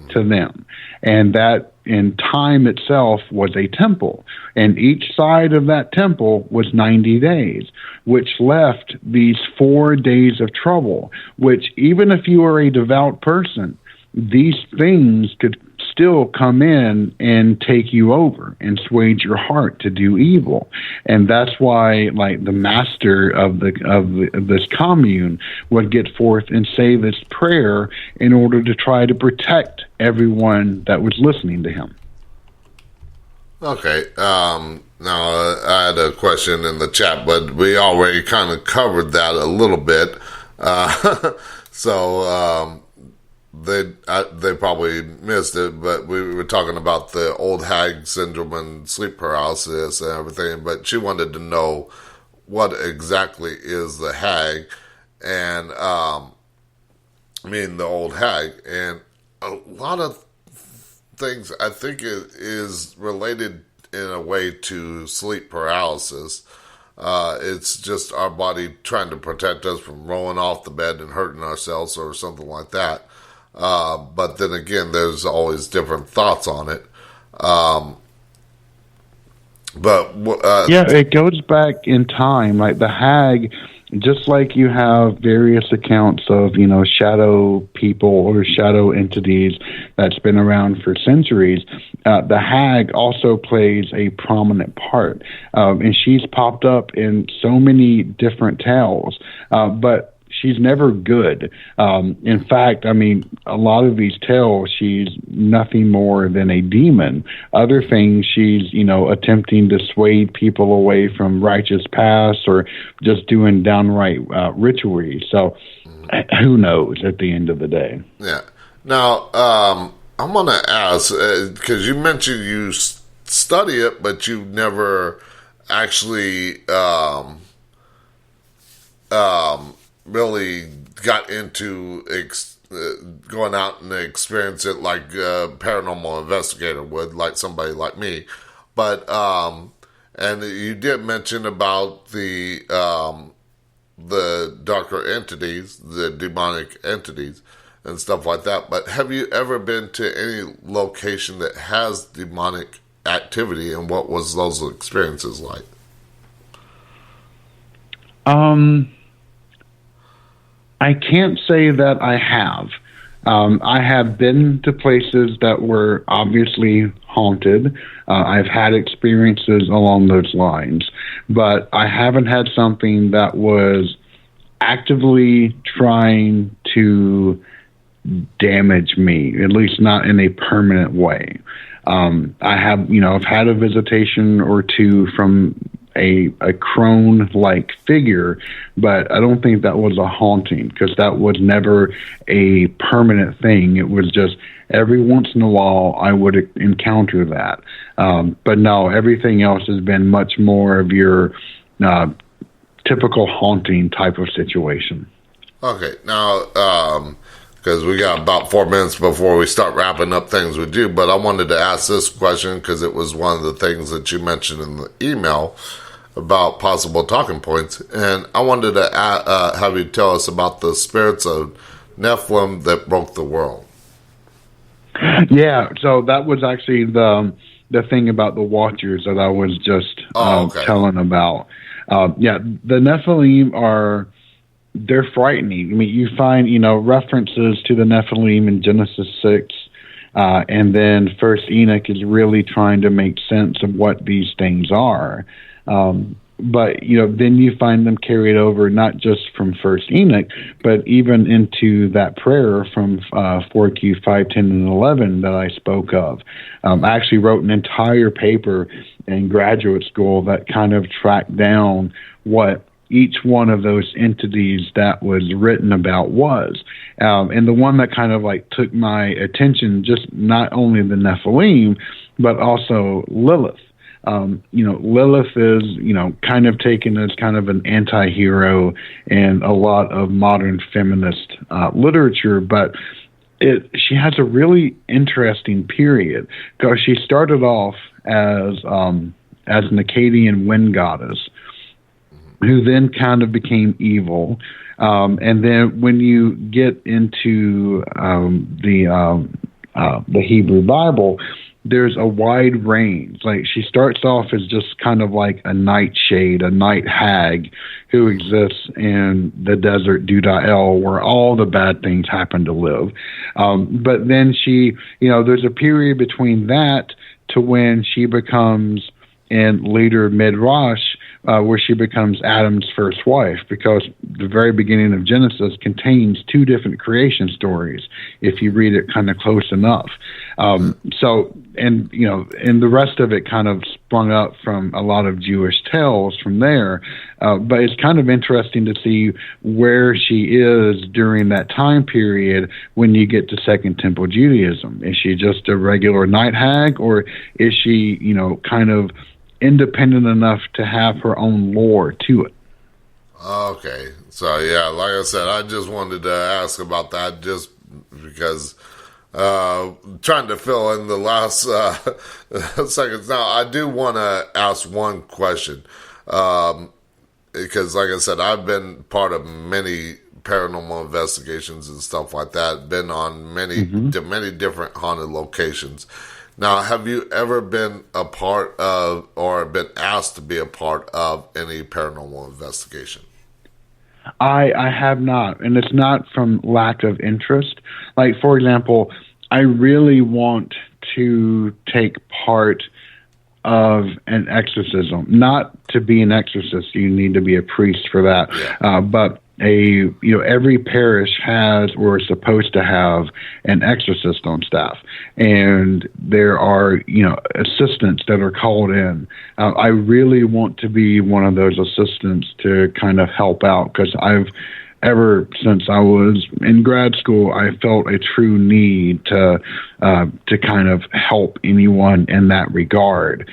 to them. And that in time itself was a temple. And each side of that temple was 90 days, which left these 4 days of trouble, which even if you are a devout person, these things could still come in and take you over and sway your heart to do evil. And that's why, the master of this commune would get forth and say this prayer in order to try to protect everyone that was listening to him. Okay. Now, I had a question in the chat, but we already kind of covered that a little bit. So they probably missed it, but we were talking about the old hag syndrome and sleep paralysis and everything, but she wanted to know what exactly is the hag, and the old hag, and a lot of things I think it is related in a way to sleep paralysis. It's just our body trying to protect us from rolling off the bed and hurting ourselves or something like that. But then again, there's always different thoughts on it. It goes back in time. Like the hag, just like you have various accounts of, shadow people or shadow entities that's been around for centuries, the hag also plays a prominent part. And she's popped up in so many different tales. But she's never good. In fact, I mean, a lot of these tales, she's nothing more than a demon. Other things, she's, attempting to sway people away from righteous paths or just doing downright rituals. So who knows at the end of the day? Yeah. Now, I'm going to ask, because you mentioned you study it, but you never actually really got into going out and experience it like a paranormal investigator would, like somebody like me. But and you did mention about the darker entities, the demonic entities, and stuff like that. But have you ever been to any location that has demonic activity, and what was those experiences like? I can't say that I have. I have been to places that were obviously haunted. I've had experiences along those lines, but I haven't had something that was actively trying to damage me, at least not in a permanent way. I have, I've had a visitation or two from a crone-like figure, but I don't think that was a haunting, because that was never a permanent thing. It was just every once in a while I would encounter that. But no, everything else has been much more of your typical haunting type of situation. Okay, now, because we got about 4 minutes before we start wrapping up things with you, but I wanted to ask this question because it was one of the things that you mentioned in the email about possible talking points, and I wanted to have you tell us about the spirits of Nephilim that broke the world. Yeah, so that was actually the thing about the Watchers that I was just telling about. The Nephilim they're frightening. I mean, you find, references to the Nephilim in Genesis 6, and then First Enoch is really trying to make sense of what these things are. But, then you find them carried over not just from First Enoch, but even into that prayer from 4Q 5, 10, and 11 that I spoke of. I actually wrote an entire paper in graduate school that kind of tracked down what each one of those entities that was written about was. And the one that kind of like took my attention, just not only the Nephilim, but also Lilith. Lilith is, kind of taken as kind of an anti-hero in a lot of modern feminist literature, but she has a really interesting period, because she started off as an Akkadian wind goddess, who then kind of became evil. And then when you get into the Hebrew Bible, there's a wide range. Like, she starts off as just kind of like a nightshade, a night hag who exists in the desert Dudael, where all the bad things happen to live. But then she, there's a period between that to when she becomes in later Midrash, where she becomes Adam's first wife, because the very beginning of Genesis contains two different creation stories, if you read it kind of close enough. And the rest of it kind of sprung up from a lot of Jewish tales from there. But it's kind of interesting to see where she is during that time period when you get to Second Temple Judaism. Is she just a regular night hag, or is she, kind of independent enough to have her own lore to it? Okay. So, yeah, like I said, I just wanted to ask about that just because trying to fill in the last seconds. Now, I do want to ask one question because, like I said, I've been part of many paranormal investigations and stuff like that, been on many different haunted locations. Now, have you ever been a part of or been asked to be a part of any paranormal investigation? I have not, and it's not from lack of interest. Like, for example, I really want to take part of an exorcism. Not to be an exorcist, you need to be a priest for that. Yeah. But every parish has or is supposed to have an exorcist on staff, and there are assistants that are called in. I really want to be one of those assistants to kind of help out, because ever since I was in grad school, I felt a true need to kind of help anyone in that regard.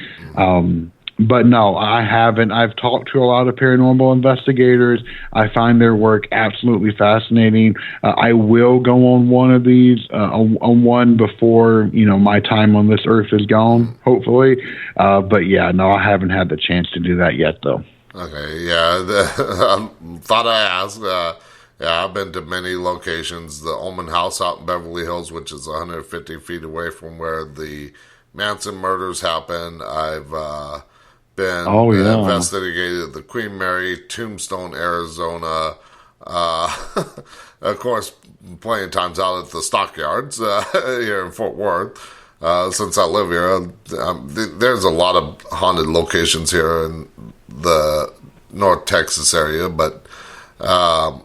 But no, I haven't. I've talked to a lot of paranormal investigators. I find their work absolutely fascinating. I will go on one of these, on one before, my time on this earth is gone, hopefully. But yeah, no, I haven't had the chance to do that yet, though. Okay, yeah, I thought I asked. Yeah, I've been to many locations. The Omen House out in Beverly Hills, which is 150 feet away from where the Manson murders happened. I've been investigated the Queen Mary, Tombstone, Arizona. Of course, plenty of times out at the stockyards here in Fort Worth. Since I live here, there's a lot of haunted locations here in the North Texas area, but I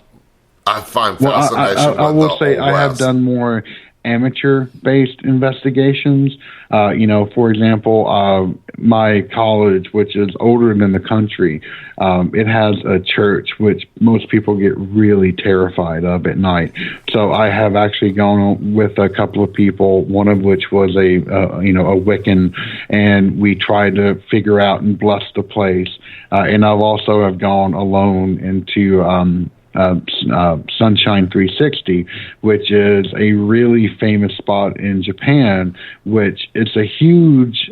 find fascination. I will say I have done more amateur-based investigations. For example, my college, which is older than the country, it has a church which most people get really terrified of at night. So I have actually gone with a couple of people, one of which was a Wiccan, and we tried to figure out and bless the place. And I've also have gone alone into Sunshine 360, which is a really famous spot in Japan, which it's a huge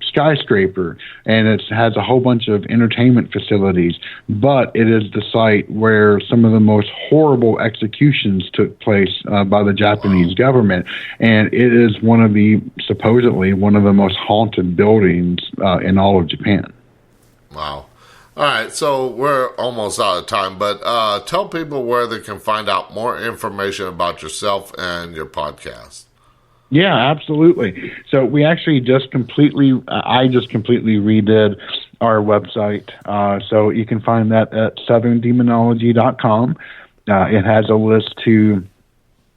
skyscraper, and it has a whole bunch of entertainment facilities, but it is the site where some of the most horrible executions took place by the Japanese government, and it is supposedly one of the most haunted buildings in all of Japan. Wow. All right, so we're almost out of time, but tell people where they can find out more information about yourself and your podcast. Yeah, absolutely. So we actually I just completely redid our website. So you can find that at southerndemonology.com. It has a list to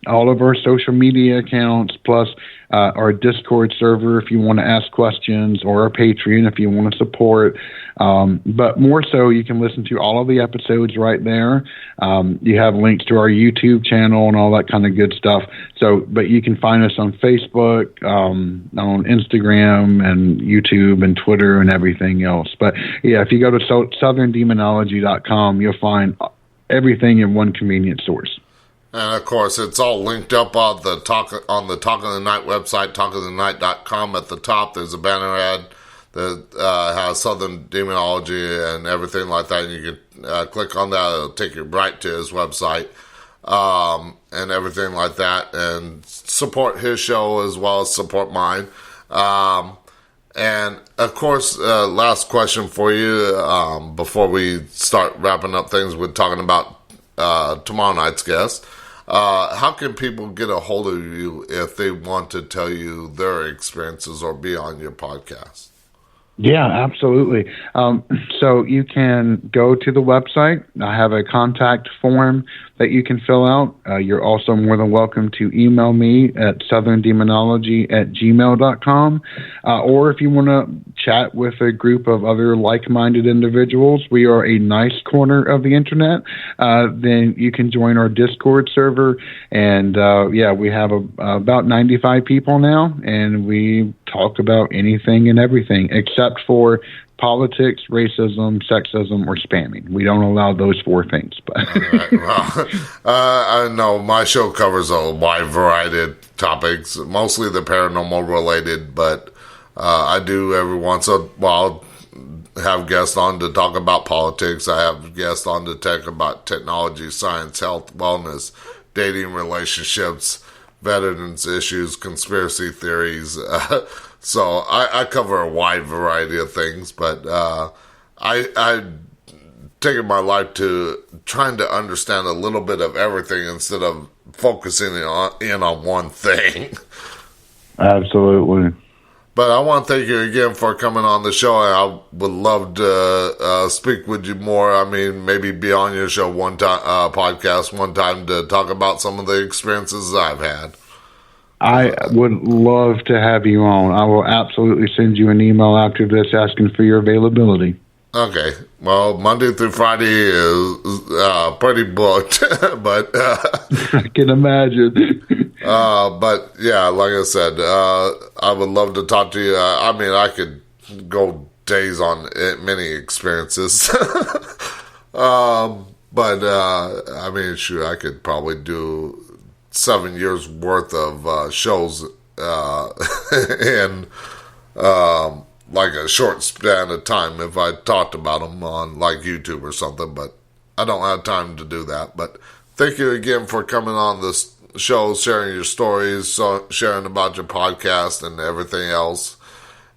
all of our social media accounts, plus our Discord server if you want to ask questions, or our Patreon if you want to support. But more so, you can listen to all of the episodes right there. You have links to our YouTube channel and all that kind of good stuff. But you can find us on Facebook, on Instagram and YouTube and Twitter and everything else. But yeah, if you go to southerndemonology.com, you'll find everything in one convenient source. And of course, it's all linked up on the Talk of the Night website, talkofthenight.com. At the top, there's a banner ad that has Southern Demonology and everything like that. And you can click on that; it'll take you right to his website and everything like that. And support his show as well as support mine. And of course, last question for you before we start wrapping up things with talking about tomorrow night's guest. How can people get a hold of you if they want to tell you their experiences or be on your podcast? Yeah, absolutely. So you can go to the website. I have a contact form that you can fill out. You're also more than welcome to email me at southerndemonology@gmail.com. Or if you want to chat with a group of other like-minded individuals, we are a nice corner of the internet. Then you can join our Discord server. And we have about 95 people now, and we talk about anything and everything except for politics, racism, sexism, or spamming. We don't allow those four things. But right, well, I know my show covers a wide variety of topics, mostly the paranormal related, but I do every once in a while have guests on to talk about politics. I have guests on to talk about technology, science, health, wellness, dating, relationships, veterans issues, conspiracy theories. So I cover a wide variety of things, but I taken my life to trying to understand a little bit of everything instead of focusing in on one thing. Absolutely. But I want to thank you again for coming on the show. I would love to speak with you more. I mean, maybe be on your show one time, podcast one time to talk about some of the experiences I've had. I would love to have you on. I will absolutely send you an email after this asking for your availability. Okay. Well, Monday through Friday is pretty booked, but I can imagine. but yeah, like I said, I would love to talk to you. I mean, I could go days on many experiences. But I mean, shoot, I could probably do 7 years worth of shows in like a short span of time if I talked about them on like YouTube or something. But I don't have time to do that. But thank you again for coming on this show, sharing your stories, sharing about your podcast and everything else.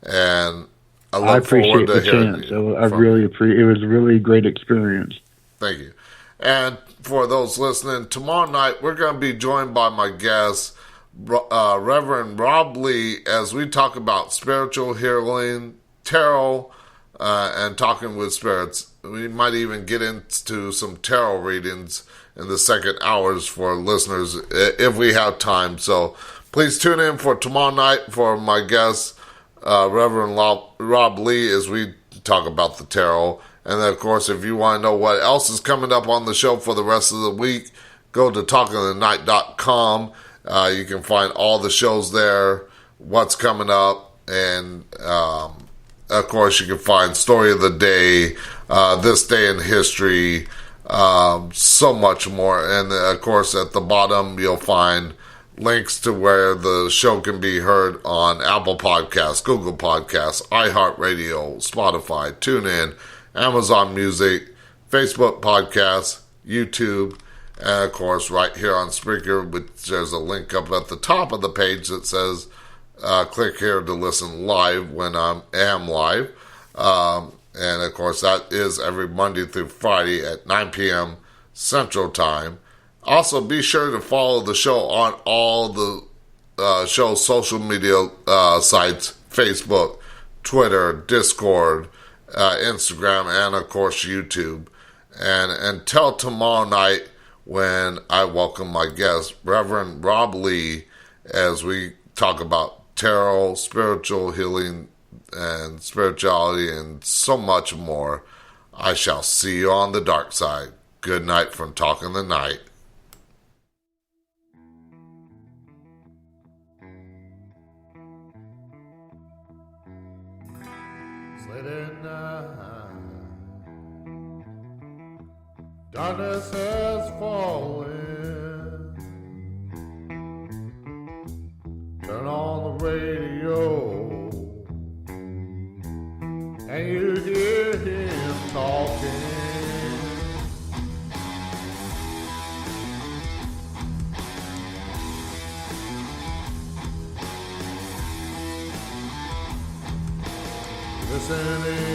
And I appreciate the chance. I really appreciate. It was a really great experience. Thank you. And for those listening, tomorrow night we're going to be joined by my guest, Reverend Rob Lee, as we talk about spiritual healing, tarot, and talking with spirits. We might even get into some tarot readings in the second hours for listeners if we have time. So please tune in for tomorrow night for my guest, Reverend Rob Lee, as we talk about the tarot. And then, of course, if you want to know what else is coming up on the show for the rest of the week, go to talkingthenight.com. You can find all the shows there, what's coming up, and of course you can find Story of the Day, This Day in History, so much more. And of course at the bottom you'll find links to where the show can be heard on Apple Podcasts, Google Podcasts, iHeartRadio, Spotify, TuneIn, Amazon Music, Facebook Podcasts, YouTube, and of course right here on Spreaker, which there's a link up at the top of the page that says click here to listen live when I am live. And of course that is every Monday through Friday at 9 p.m. Central Time. Also be sure to follow the show on all the show's social media sites: Facebook, Twitter, Discord, Instagram, and of course YouTube. And until tomorrow night, when I welcome my guest, Reverend Rob Lee, as we talk about tarot, spiritual healing, and spirituality, and so much more, I shall see you on the dark side. Good night from Talking the Night. Darkness has fallen. Turn on the radio, and you hear him talking. Listening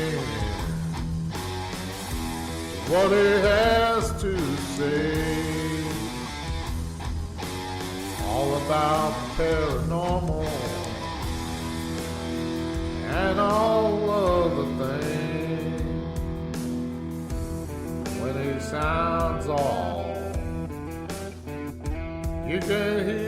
what he has to say, all about the paranormal and all of the things. When he sounds off, you can hear